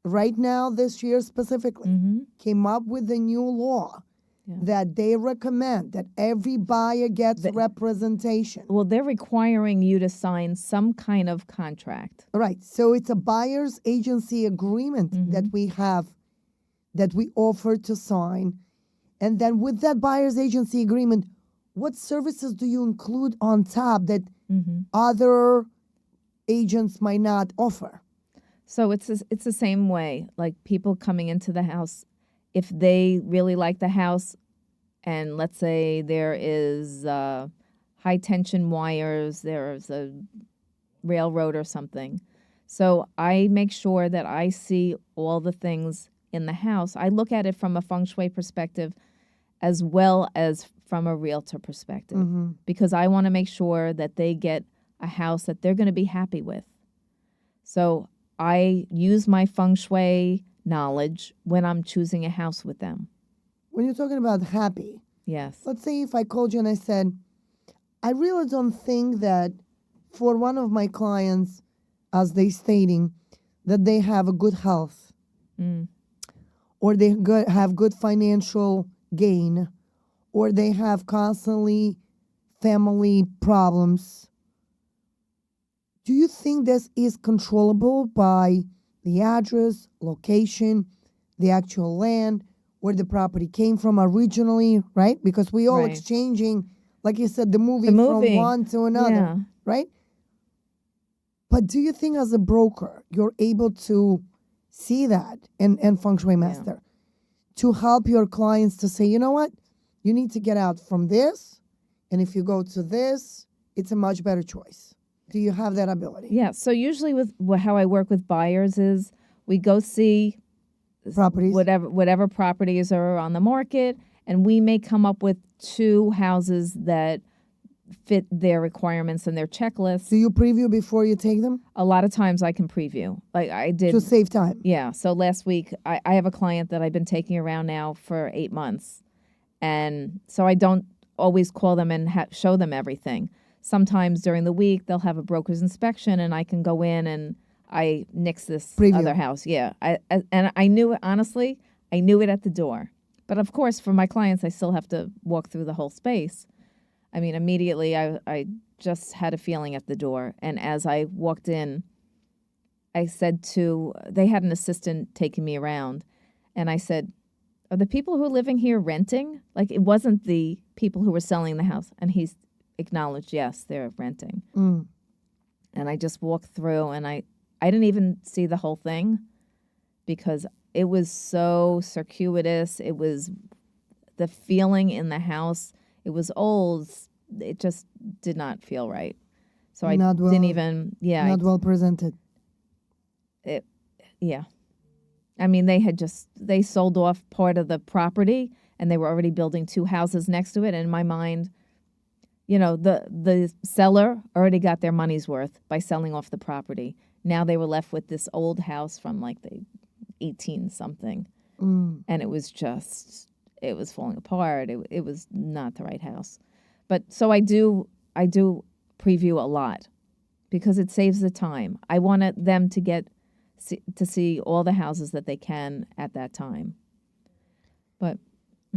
right now, this year specifically, came up with a new law that they recommend that every buyer gets representation. Well, they're requiring you to sign some kind of contract. Right. So it's a buyer's agency agreement that we have, that we offer to sign. And then with that buyer's agency agreement, what services do you include on top that other agents might not offer? So it's the same way. Like people coming into the house, if they really like the house, and let's say there is high tension wires, there's a railroad or something. So I make sure that I see all the things in the house. I look at it from a feng shui perspective as well as from a realtor perspective, because I want to make sure that they get a house that they're going to be happy with. So I use my feng shui knowledge when I'm choosing a house with them. When you're talking about happy, Yes. let's say if I called you and I said, I really don't think that for one of my clients, as they stating, that they have a good health or they have good financial gain or they have constantly family problems. Do you think this is controllable by the address, location, the actual land, where the property came from originally, right? Because we all Right. exchanging, like you said, the movie movie. from one to another, Yeah. right? But do you think as a broker, you're able to see that and feng shui master to help your clients to say, you know what? You need to get out from this. And if you go to this, it's a much better choice. Do you have that ability? Yeah. So usually with how I work with buyers is we go see Properties? whatever properties are on the market, and we may come up with 2 houses that fit their requirements and their checklists. Do you preview before you take them A lot of times I can preview. Like I did. to save time? Yeah. So last week, I have a client that I've been taking around now for 8 months. And so I don't always call them and show them everything. Sometimes during the week, they'll have a broker's inspection and I can go in and I nix this Preview. other house. Yeah. And I knew it, honestly, I knew it at the door. But of course, for my clients, I still have to walk through the whole space. I mean, immediately I just had a feeling at the door. And as I walked in, I said they had an assistant taking me around. And I said, are the people who are living here renting? Like, it wasn't the people who were selling the house. And he's acknowledged, yes, they're renting. And I just walked through and I didn't even see the whole thing because it was so circuitous. It was the feeling in the house, it was old. It just did not feel right. So I Not well- didn't even, yeah, Not well presented. yeah. I mean, they sold off part of the property and they were already building 2 houses next to it. And in my mind, the seller already got their money's worth by selling off the property. Now they were left with this old house from like the 18 something. And it was falling apart. It was not the right house. But so I do preview a lot because it saves the time. I want them to see all the houses that they can at that time. But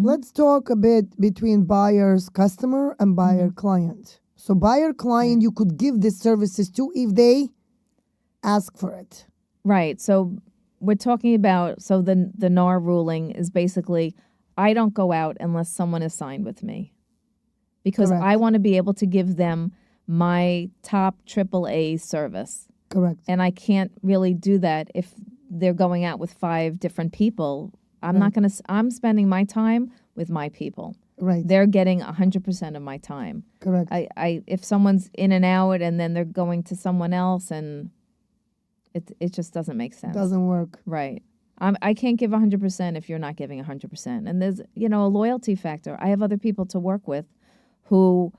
Let's talk a bit between buyer's customer and buyer client. So buyer client, you could give these services to if they ask for it. right, so we're talking about the NAR ruling is basically I don't go out unless someone is signed with me because Correct. I want to be able to give them my top AAA service. Correct. And I can't really do that if they're going out with 5 different people. I'm spending my time with my people. Right. They're getting 100% of my time. Correct. If someone's in and out and then they're going to someone else and it just doesn't make sense. Doesn't work. Right. I can't give 100% if you're not giving 100%. And there's, a loyalty factor. I have other people to work with who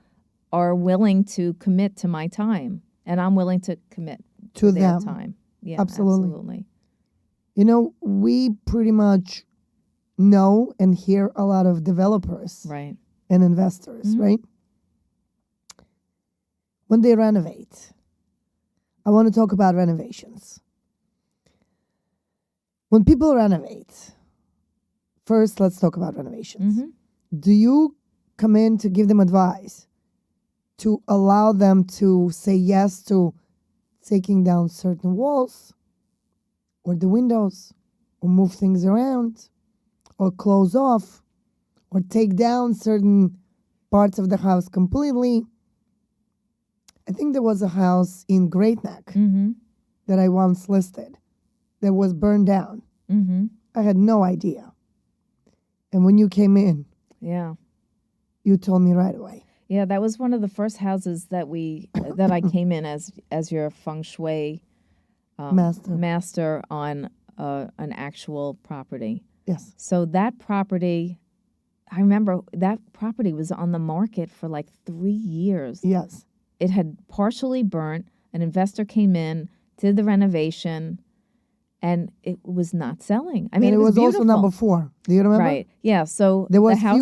are willing to commit to my time and I'm willing to commit To their them. time. Yeah, Absolutely. We pretty much know and hear a lot of developers Right. and investors, right? When they renovate, I want to talk about renovations. When people renovate, first let's talk about renovations. Do you come in to give them advice to allow them to say yes to taking down certain walls or the windows or move things around or close off or take down certain parts of the house completely? I think there was a house in Great Neck that I once listed that was burned down. I had no idea. And when you came in, Yeah. you told me right away. Yeah, that was one of the first houses that I came in as your feng shui master on an actual property. Yes. So that property, I remember that property was on the market for like 3 years. Yes. It had partially burnt. An investor came in, did the renovation, and it was not selling. I mean, And it was beautiful. also number 4. Do you remember? Right. Yeah. So There was the house,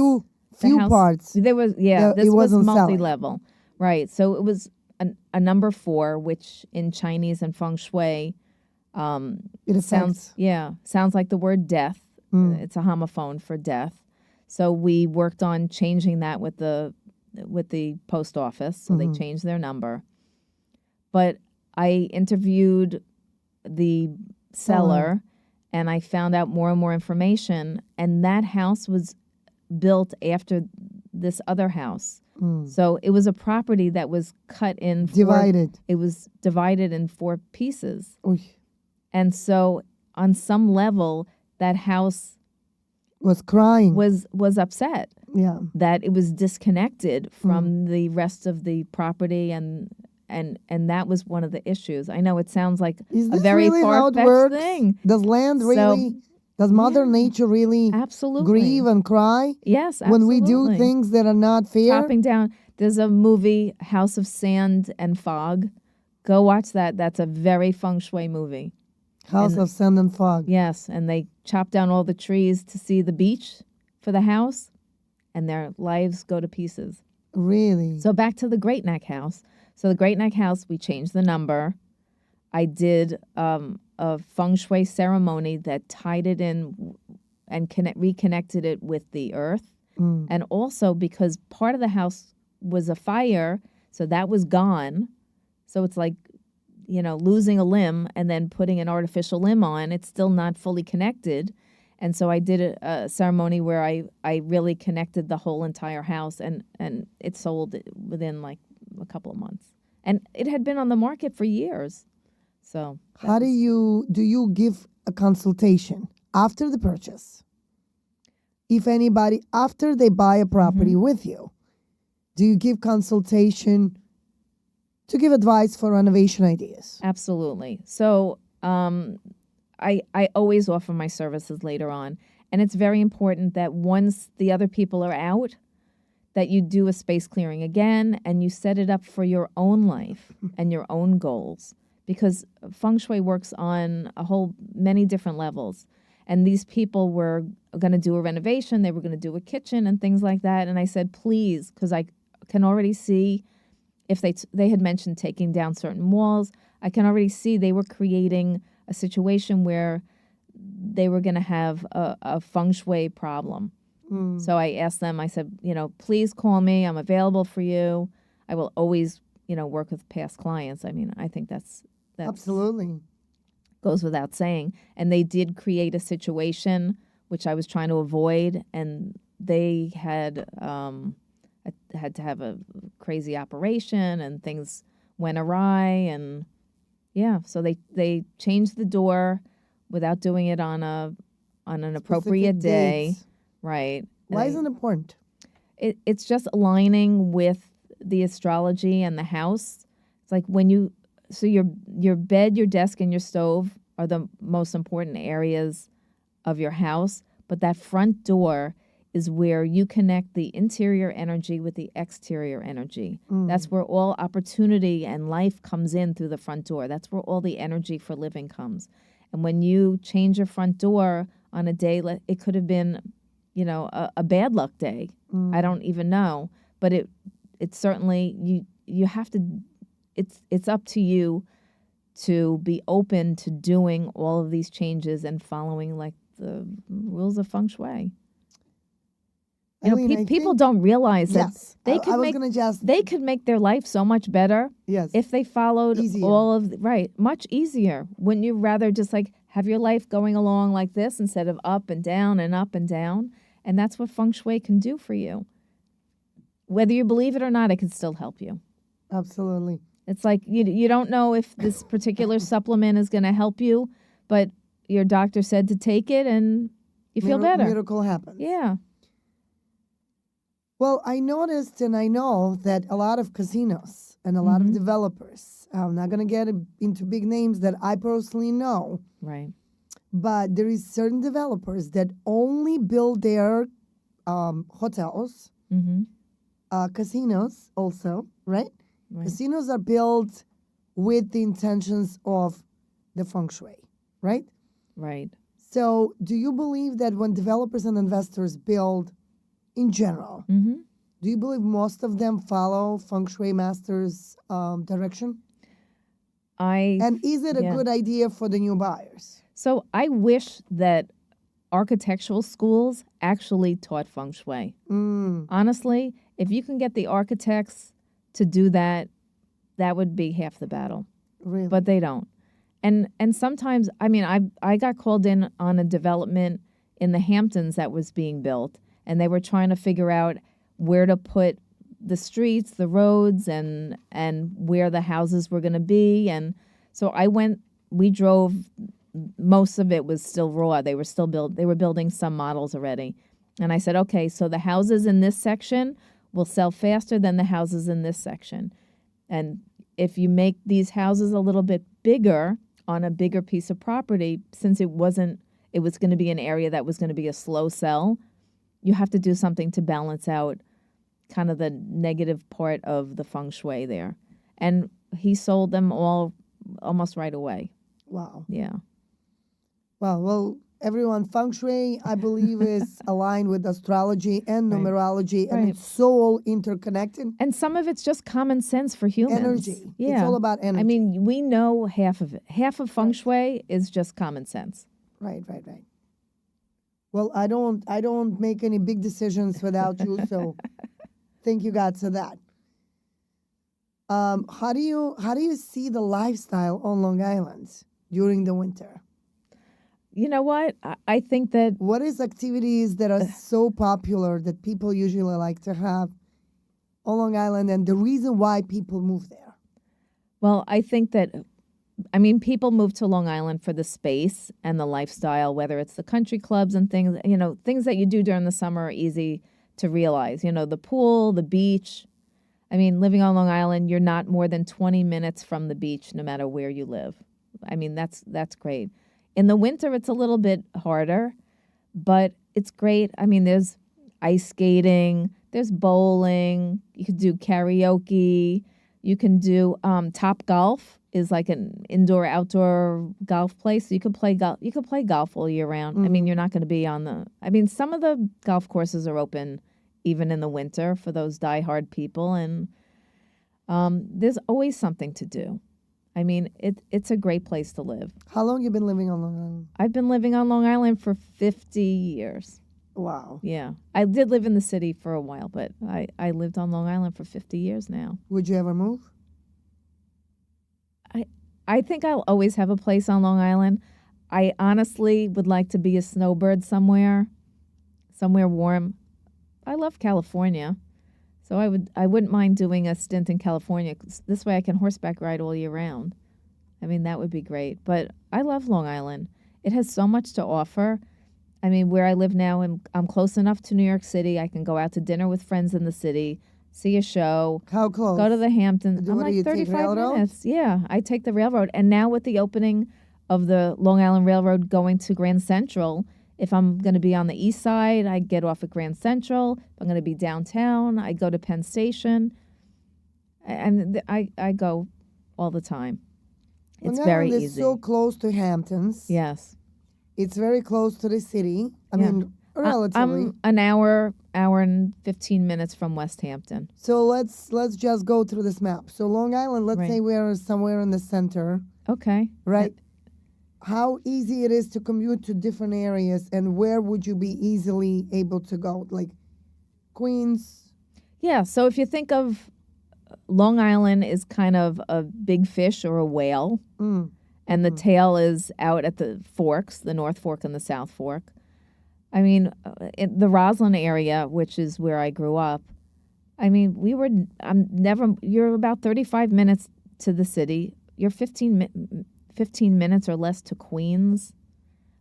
few house- parts. There was that this it was wasn't selling. multi-level. Right. So it was a number 4, which in Chinese and feng shui It sounds affects. like the word death. It's a homophone for death. So we worked on changing that with the post office. So they changed their number. But I interviewed the seller and I found out more and more information, and that house was built after this other house. So it was a property that was cut in Divided. It was divided in 4 pieces. Oy. And so on some level that house Was crying. was upset Yeah. that it was disconnected from the rest of the property, and that was one of the issues. I know it sounds like Is a this very really how it far-fetched works? thing. Does land So- really, does Mother Nature really Absolutely. grieve and cry Yes, when we do absolutely. things that are not fair? Chopping down. There's a movie, House of Sand and Fog. Go watch that. That's a very feng shui movie. House of Sand and Fog. Yes, and they chop down all the trees to see the beach for the house, and their lives go to pieces. Really? So back to the Great Neck house. So the Great Neck house, we changed the number. I did a feng shui ceremony that tied it in and reconnected it with the earth. And also because part of the house was a fire, so that was gone. So it's like, losing a limb and then putting an artificial limb on, it's still not fully connected. And so I did a ceremony where I really connected the whole entire house, and it sold within like a couple of months. And it had been on the market for years. So How do you give a consultation after the purchase? if anybody, after they buy a property with you, do you give consultation to give advice for renovation ideas? Absolutely. So I always offer my services later on. And it's very important that once the other people are out, that you do a space clearing again and you set it up for your own life and your own goals. Because feng shui works on many different levels. And these people were going to do a renovation, they were going to do a kitchen and things like that. And I said, please, because I can already see if they had mentioned taking down certain walls, I can already see they were creating a situation where they were going to have a feng shui problem. So I asked them, I said, please call me. I'm available for you. I will always, work with past clients. I mean, I think that's Absolutely. goes without saying. And they did create a situation which I was trying to avoid. And they had to have a crazy operation and things went awry. And yeah, so they changed the door without doing it on an appropriate Specific day. dates. Right. Why And is it important? it's just aligning with the astrology and the house. It's like so your bed, your desk, and your stove are the most important areas of your house, but that front door is where you connect the interior energy with the exterior energy. That's where all opportunity and life comes in through the front door. That's where all the energy for living comes. And when you change your front door on a day, it could have been a bad luck day. I don't even know, but it's certainly you have to. It's up to you to be open to doing all of these changes and following like the rules of feng shui. Eileen, I People think- don't realize that Yes. they I could was make gonna just they could make their life so much better yes. if they followed Easier. all of much easier. Wouldn't you rather just like have your life going along like this instead of up and down and up and down? And that's what feng shui can do for you. Whether you believe it or not, it can still help you. Absolutely. It's like you don't know if this particular supplement is going to help you, but your doctor said to take it and you feel better. Miracle happens. Yeah. Well, I noticed and I know that a lot of casinos and a lot of developers, I'm not going to get into big names that I personally know, Right. but there is certain developers that only build their hotels, Mm-hmm. casinos also, right? Right. Casinos are built with the intentions of the feng shui, right? Right. So do you believe that when developers and investors build in general, Mm-hmm. do you believe most of them follow feng shui masters' direction? And is it a yeah. good idea for the new buyers? So I wish that architectural schools actually taught feng shui. Honestly, if you can get the architects to do that, that would be half the battle. Really? But they don't. And sometimes, I mean, I got called in on a development in the Hamptons that was being built, and they were trying to figure out where to put the streets, the roads, and where the houses were going to be. And so we drove. Most of it was still raw. They were building some models already. And I said, okay, so the houses in this section will sell faster than the houses in this section. And if you make these houses a little bit bigger on a bigger piece of property, since it was going to be an area that was going to be a slow sell, you have to do something to balance out kind of the negative part of the feng shui there. And he sold them all almost right away. Wow. Yeah. Well, everyone, feng shui, I believe, is aligned with astrology and numerology, and Right. it's so all interconnected. And some of it's just common sense for humans. Energy. Yeah. It's all about energy. I mean, we know half of it. Half of feng shui is just common sense. Right. Well, I don't make any big decisions without you, so thank you God for that. How do you see the lifestyle on Long Island during the winter? You know what? I think that What is activities that are so popular that people usually like to have on Long Island, and the reason why people move there? Well, I think that I mean, people move to Long Island for the space and the lifestyle, whether it's the country clubs and things, things that you do during the summer are easy to realize. The pool, the beach. I mean, living on Long Island, you're not more than 20 minutes from the beach, no matter where you live. I mean, that's great. In the winter, it's a little bit harder, but it's great. I mean, there's ice skating, there's bowling, you could do karaoke, you can do Top Golf is like an indoor-outdoor golf place. So you could play golf. You could play golf all year round. I mean, you're not going to be on the. I mean, some of the golf courses are open even in the winter for those diehard people, and there's always something to do. I mean, it's a great place to live. How long you been living on Long Island? I've been living on Long Island for 50 years. Wow. Yeah. I did live in the city for a while, but I lived on Long Island for 50 years now. Would you ever move? I think I'll always have a place on Long Island. I honestly would like to be a snowbird somewhere warm. I love California, so I wouldn't mind doing a stint in California. 'Cause this way I can horseback ride all year round. I mean, that would be great. But I love Long Island. It has so much to offer. I mean, where I live now, I'm close enough to New York City. I can go out to dinner with friends in the city, see a show, How close? go to the Hamptons. I'm What do like you take, 35 railroad? minutes. Yeah, I take the railroad. And now with the opening of the Long Island Railroad going to Grand Central, if I'm going to be on the east side, I get off at Grand Central. If I'm going to be downtown, I go to Penn Station. And I go all the time. It's Long very Island is easy. so close to Hamptons. Yes. It's very close to the city. I Yeah. mean, relatively. I'm an hour and 15 minutes from West Hampton. So let's just go through this map. So Long Island, let's Right. say we're somewhere in the center, Okay. right? How easy it is to commute to different areas, and where would you be easily able to go? Like Queens. Yeah, so if you think of Long Island is kind of a big fish or a whale, and the tail is out at the forks, the North Fork and the South Fork. I mean, in the Roslyn area, which is where I grew up, I mean, you're about 35 minutes to the city. You're 15 minutes or less to Queens.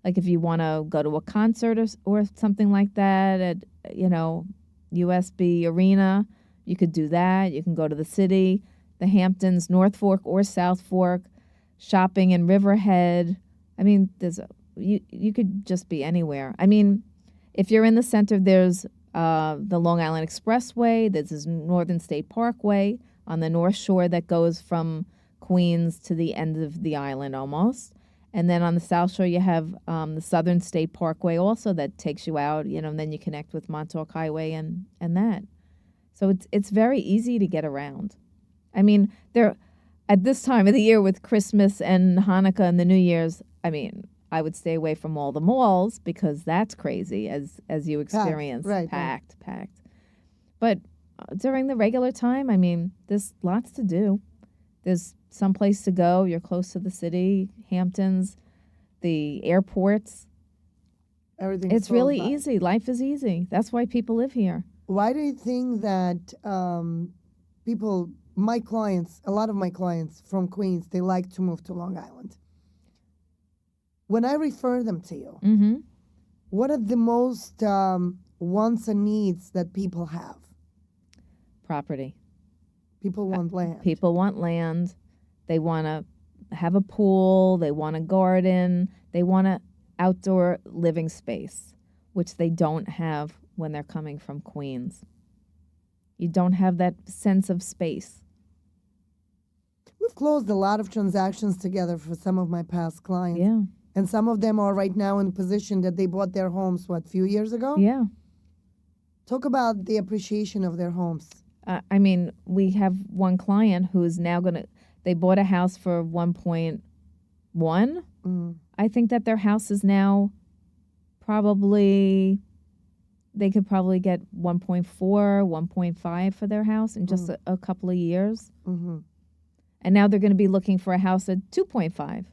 Like if you want to go to a concert or something like that at, USB Arena, you could do that. You can go to the city, the Hamptons, North Fork or South Fork, shopping in Riverhead. I mean, you could just be anywhere. I mean, if you're in the center, there's the Long Island Expressway. There's this Northern State Parkway on the North Shore that goes from Queens to the end of the island almost. And then on the South Shore, you have the Southern State Parkway also that takes you out, and then you connect with Montauk Highway and that. So it's very easy to get around. I mean, at this time of the year with Christmas and Hanukkah and the New Year's, I mean, I would stay away from all the malls because that's crazy as you experience. Right. Packed. But during the regular time, I mean, there's lots to do. There's some place to go. You're close to the city, Hamptons, the airports. Everything. It's really easy. Life is easy. That's why people live here. Why do you think that people, a lot of my clients from Queens, they like to move to Long Island? When I refer them to you, Mm-hmm. what are the most wants and needs that people have? Property. People want land. People want land. They want to have a pool. They want a garden. They want an outdoor living space, which they don't have when they're coming from Queens. You don't have that sense of space. We've closed a lot of transactions together for some of my past clients. Yeah. And some of them are right now in position that they bought their homes, a few years ago? Yeah. Talk about the appreciation of their homes. I mean, we have one client who's now they bought a house for 1.1. I think that their house is now they could probably get 1.4, 1.5 for their house in just a couple of years. Mm-hmm. And now they're going to be looking for a house at 2.5.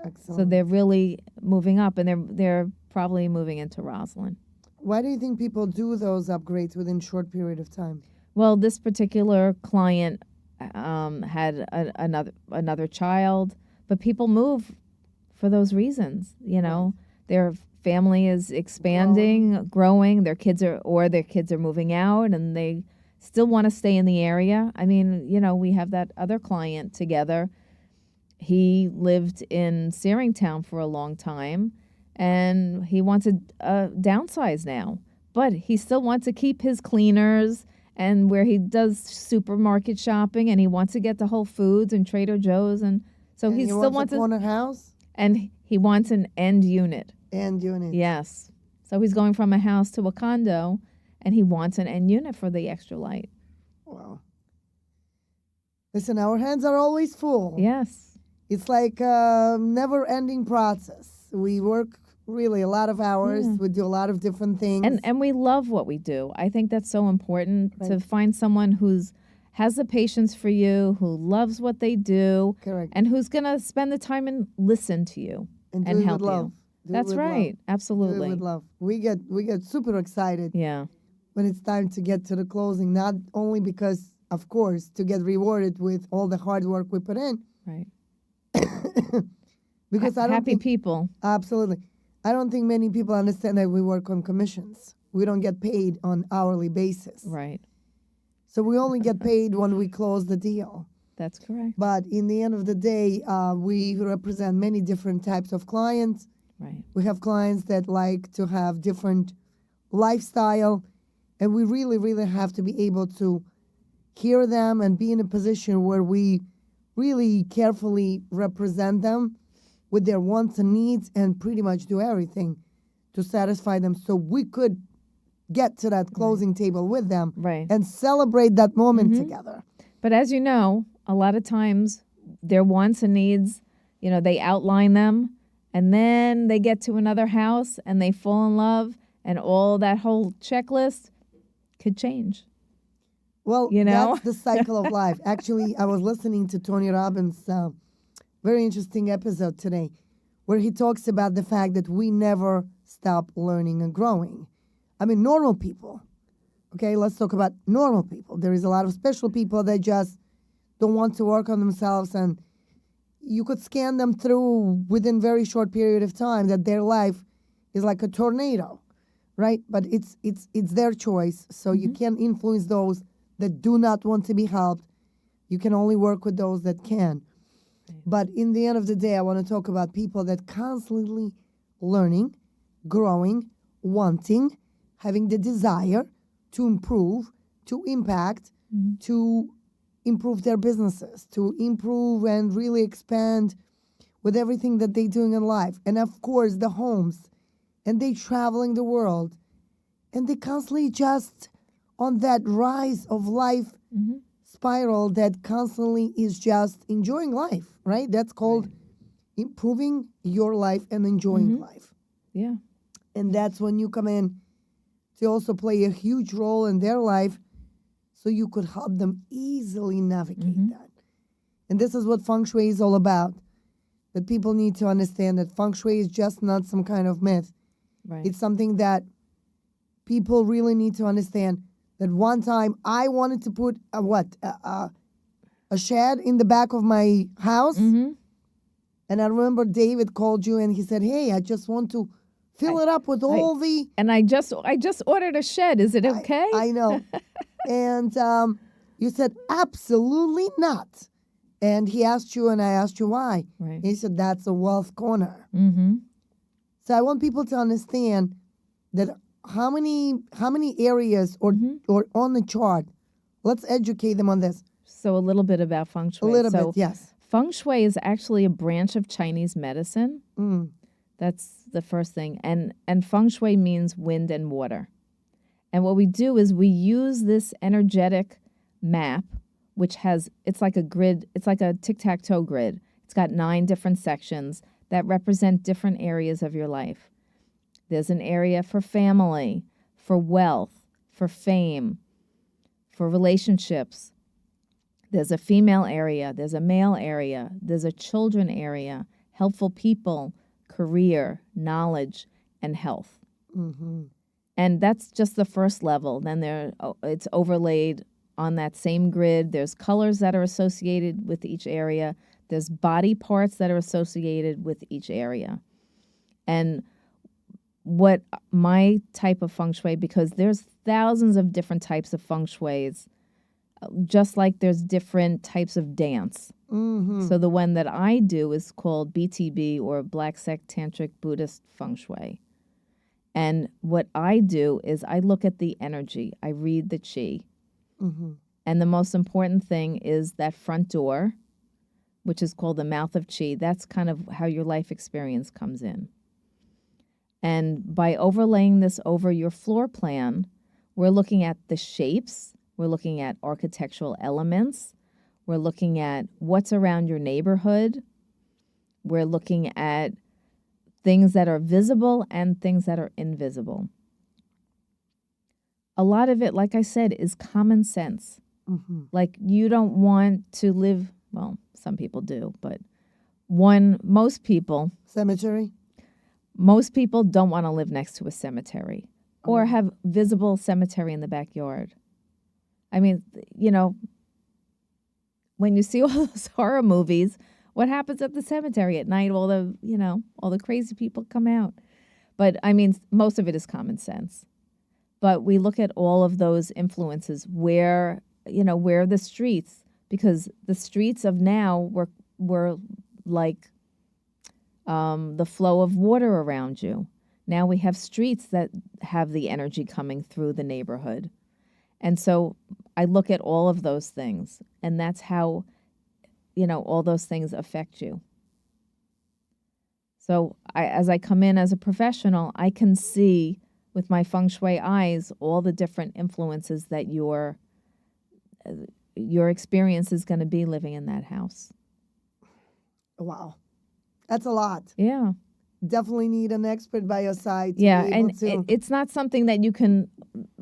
Excellent. So they're really moving up, and they're probably moving into Roslyn. Why do you think people do those upgrades within a short period of time? Well, this particular client had another child. But people move for those reasons. You know, their family is expanding, growing. Their kids are moving out, and they still want to stay in the area. I mean, you know, we have that other client together. He lived in Searingtown for a long time, and he wants to downsize now. But he still wants to keep his cleaners and where he does supermarket shopping, and he wants to get to Whole Foods and Trader Joe's, and so And he he still wants a corner house and he wants an end unit. and unit. Yes. So he's going from a house to a condo, and he wants an end unit for the extra light. Wow. Listen, our hands are always full. Yes. It's like a never-ending process. We work really a lot of hours. Yeah. We do a lot of different things. And we love what we do. I think that's so important to Right. find someone who's has the patience for you, who loves what they do, Correct. and who's going to spend the time and listen to you And do and it help with love. you. Do it That's with love. right. Do it Absolutely. with love. We get super excited Yeah. when it's time to get to the closing, not only because, of course, to get rewarded with all the hard work we put in, Right. because I don't Happy think, people. absolutely, I don't think many people understand that we work on commissions. We don't get paid on hourly basis. Right. So we only get paid when we close the deal. That's correct. But in the end of the day, we represent many different types of clients. Right. We have clients that like to have different lifestyle, and we really, really have to be able to hear them and be in a position where we really carefully represent them with their wants and needs and pretty much do everything to satisfy them so we could get to that closing table with them Right. and celebrate that moment together. But as you know, a lot of times their wants and needs, you know, they outline them, and then they get to another house and they fall in love, and all that whole checklist could change. Well, You know? that's the cycle of life. Actually, I was listening to Tony Robbins' very interesting episode today where he talks about the fact that we never stop learning and growing. I mean, normal people. Okay, let's talk about normal people. There is a lot of special people that just don't want to work on themselves, and you could scan them through within very short period of time that their life is like a tornado, right? But it's their choice, so you can't influence those that do not want to be helped. You can only work with those that can. But in the end of the day, I want to talk about people that constantly learning, growing, wanting, having the desire to improve, to impact, to improve their businesses, to improve and really expand with everything that they're doing in life. And of course, the homes. And they traveling the world. And they constantly just on that rise of life spiral that constantly is just enjoying life, right? That's called improving your life and enjoying life. Yeah. And that's when you come in to also play a huge role in their life so you could help them easily navigate that. And this is what feng shui is all about. That people need to understand that feng shui is just not some kind of myth. Right. It's something that people really need to understand. That one time I wanted to put a shed in the back of my house. And I remember David called you and he said, "Hey, I just want to fill it up with all the..." And I just ordered a shed. Is it okay? I know. And you said, "Absolutely not." And he asked you and I asked you why. Right. And he said, "That's a wealth corner." Mm-hmm. So I want people to understand that how many areas or on the chart, let's educate them on this. So a little bit about feng A shui. little So bit, yes. feng shui is actually a branch of Chinese medicine. Mm. That's the first thing. And feng shui means wind and water. And what we do is we use this energetic map, which it's like a grid, it's like a tic-tac-toe grid. It's got 9 different sections that represent different areas of your life. There's an area for family, for wealth, for fame, for relationships. There's a female area, there's a male area, there's a children area, helpful people, career, knowledge, and health. And that's just the first level. Then it's overlaid on that same grid. There's colors that are associated with each area. There's body parts that are associated with each area. And what my type of feng shui, because there's thousands of different types of feng shuis, just like there's different types of dance. Mm-hmm. So the one that I do is called BTB, or Black Sect Tantric Buddhist Feng Shui. And what I do is I look at the energy. I read the qi. Mm-hmm. And the most important thing is that front door, which is called the mouth of qi. That's kind of how your life experience comes in. And by overlaying this over your floor plan, we're looking at the shapes, we're looking at architectural elements, we're looking at what's around your neighborhood, we're looking at things that are visible and things that are invisible. A lot of it, like I said, is common sense. Mm-hmm. Like, you don't want to live, well, some people do, but most people don't want to live next to a cemetery or have visible cemetery in the backyard. I mean, when you see all those horror movies, what happens at the cemetery at night? All the crazy people come out. But I mean, most of it is common sense. But we look at all of those influences. Where are the streets? Because the streets of now were like the flow of water around you. Now we have streets that have the energy coming through the neighborhood. And so I look at all of those things, and that's how, all those things affect you. So as I come in as a professional, I can see with my feng shui eyes all the different influences that your experience is going to be living in that house. Wow. That's a lot. Yeah. Definitely need an expert by your side. Yeah, and it's not something that you can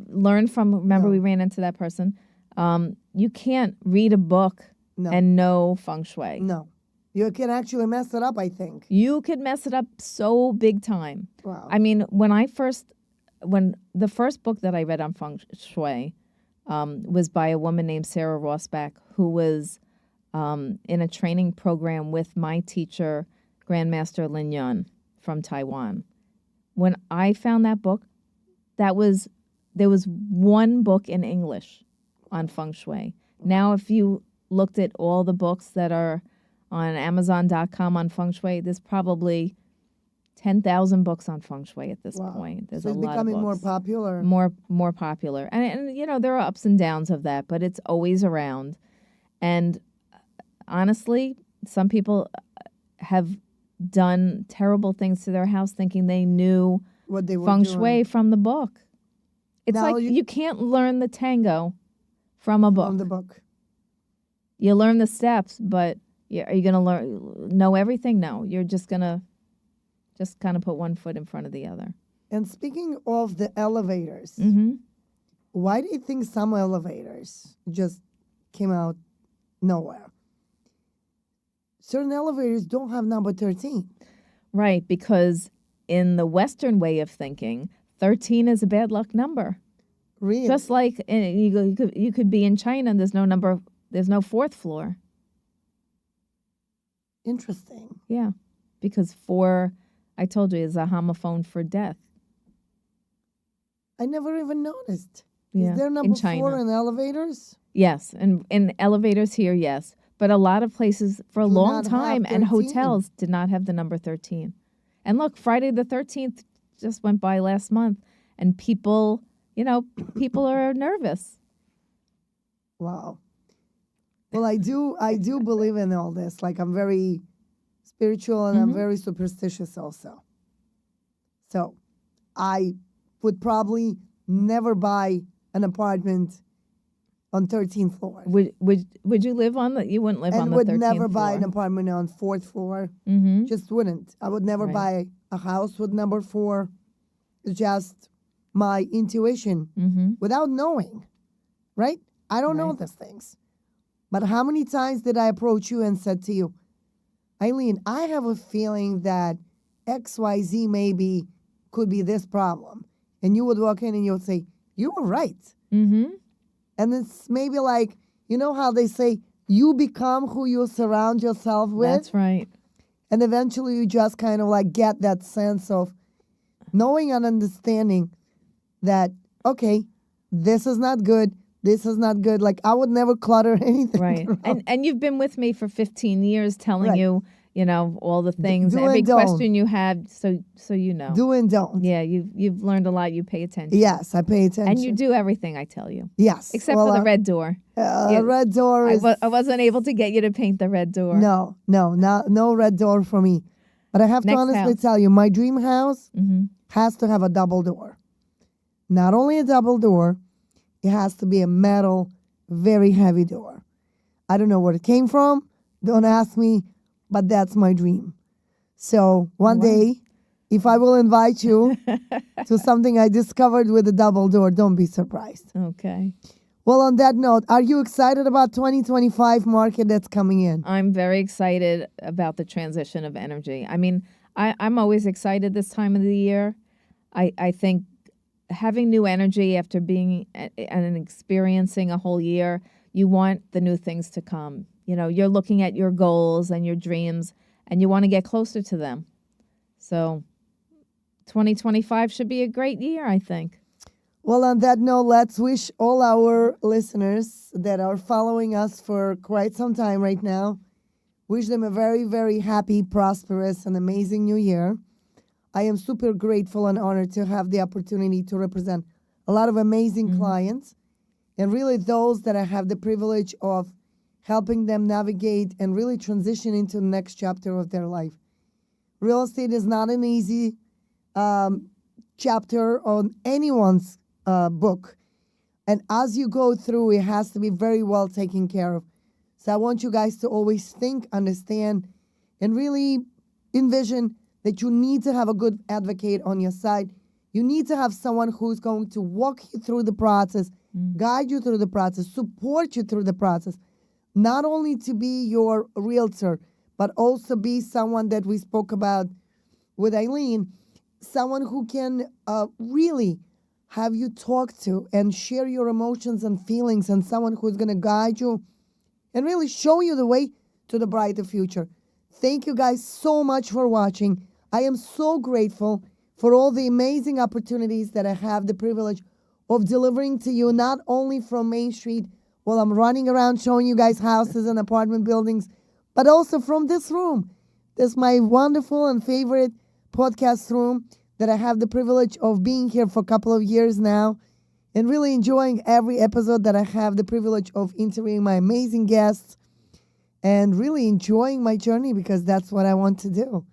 learn from. Remember, we ran into that person. You can't read a book and know feng shui. No. You can actually mess it up, I think. You could mess it up so big time. Wow. I mean, when the first book that I read on feng shui was by a woman named Sarah Rossbach, who was in a training program with my teacher, Grandmaster Lin Yun from Taiwan. When I found that book, there was one book in English on feng shui. Now, if you looked at all the books that are on Amazon.com on feng shui, there's probably 10,000 books on feng shui at this point. There's so it's a lot becoming of more books. popular. More popular. And there are ups and downs of that, but it's always around. And honestly, some people have done terrible things to their house thinking they knew what they were feng doing. shui from the book. It's Now like you can't learn the tango from a book. From the book. You learn the steps, but are you going to know everything? No, you're just going to kind of put one foot in front of the other. And speaking of the elevators, Mm-hmm. why do you think some elevators just came out nowhere? Certain elevators don't have number 13. Right, because in the Western way of thinking, 13 is a bad luck number. Really? Just like you could be in China and there's no fourth floor. Interesting. Yeah, because 4, I told you, is a homophone for death. I never even noticed. Yeah, Is there number in China. 4 in elevators? Yes, and in elevators here, yes. But a lot of places for a Do long not have time and 13. hotels did not have the number 13. And look, Friday the 13th just went by last month, and people are nervous. Wow. Well, I do believe in all this. Like, I'm very spiritual and I'm very superstitious also. So I would probably never buy an apartment on 13th floor. Would you live on you wouldn't live on the 13th floor. And would never buy an apartment on 4th floor. Mm-hmm. Just wouldn't. I would never Right. buy a house with number 4. It's just my intuition without knowing, right? I don't know Right. these things. But how many times did I approach you and said to you, Eileen, I have a feeling that XYZ maybe could be this problem. And you would walk in and you would say, you were right. Mm-hmm. And it's maybe like, you know how they say You become who you surround yourself with. That's right. And eventually you just kind of like get that sense of knowing and understanding that, okay, this is not good. This is not good. Like I would never clutter anything. Right. around. And you've been with me for 15 years telling Right. you, all the things, do every and don't. question you have, so you know. Do and don't. Yeah, you've learned a lot, you pay attention. Yes, I pay attention. And you do everything I tell you. Yes. Except Well, for the red door. Yeah. red door I is wasn't able to get you to paint the red door. no red door for me. But I have to Next honestly house. tell you, my dream house Mm-hmm. has to have a double door. Not only a double door, it has to be a metal, very heavy door. I don't know where it came from. Don't ask me, but that's my dream. So one Wow. day, if I will invite you to something I discovered with a double door, don't be surprised. Okay. Well, on that note, are you excited about 2025 market that's coming in? I'm very excited about the transition of energy. I mean, I'm always excited this time of the year. I think having new energy after being and experiencing a whole year, you want the new things to come. You're looking at your goals and your dreams, and you want to get closer to them. So 2025 should be a great year, I think. Well, on that note, let's wish all our listeners that are following us for quite some time right now, wish them a very, very happy, prosperous, and amazing new year. I am super grateful and honored to have the opportunity to represent a lot of amazing clients, and really those that I have the privilege of helping them navigate and really transition into the next chapter of their life. Real estate is not an easy chapter on anyone's book. And as you go through, it has to be very well taken care of. So I want you guys to always think, understand, and really envision that you need to have a good advocate on your side. You need to have someone who's going to walk you through the process, guide you through the process, support you through the process. Not only to be your realtor, but also be someone that we spoke about with Eileen, someone who can really have you talk to and share your emotions and feelings, and someone who's going to guide you and really show you the way to the brighter future. Thank you guys so much for watching. I am so grateful for all the amazing opportunities that I have the privilege of delivering to you, not only from Main Street while I'm running around showing you guys houses and apartment buildings, but also from this room. This is my wonderful and favorite podcast room that I have the privilege of being here for a couple of years now, and really enjoying every episode that I have the privilege of interviewing my amazing guests and really enjoying my journey, because that's what I want to do.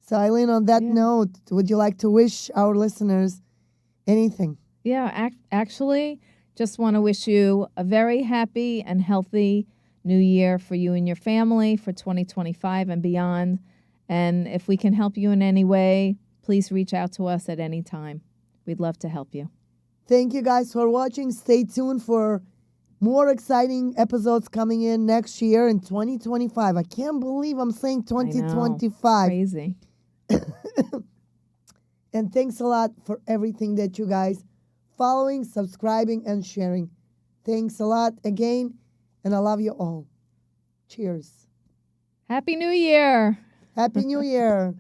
So Eileen, on that note, would you like to wish our listeners anything? Yeah, actually, just want to wish you a very happy and healthy new year for you and your family for 2025 and beyond. And if we can help you in any way, please reach out to us at any time. We'd love to help you. Thank you guys for watching. Stay tuned for more exciting episodes coming in next year in 2025. I can't believe I'm saying 2025. Crazy. And thanks a lot for everything that you guys following, subscribing, and sharing. Thanks a lot again, and I love you all. Cheers. Happy New Year. Happy New Year.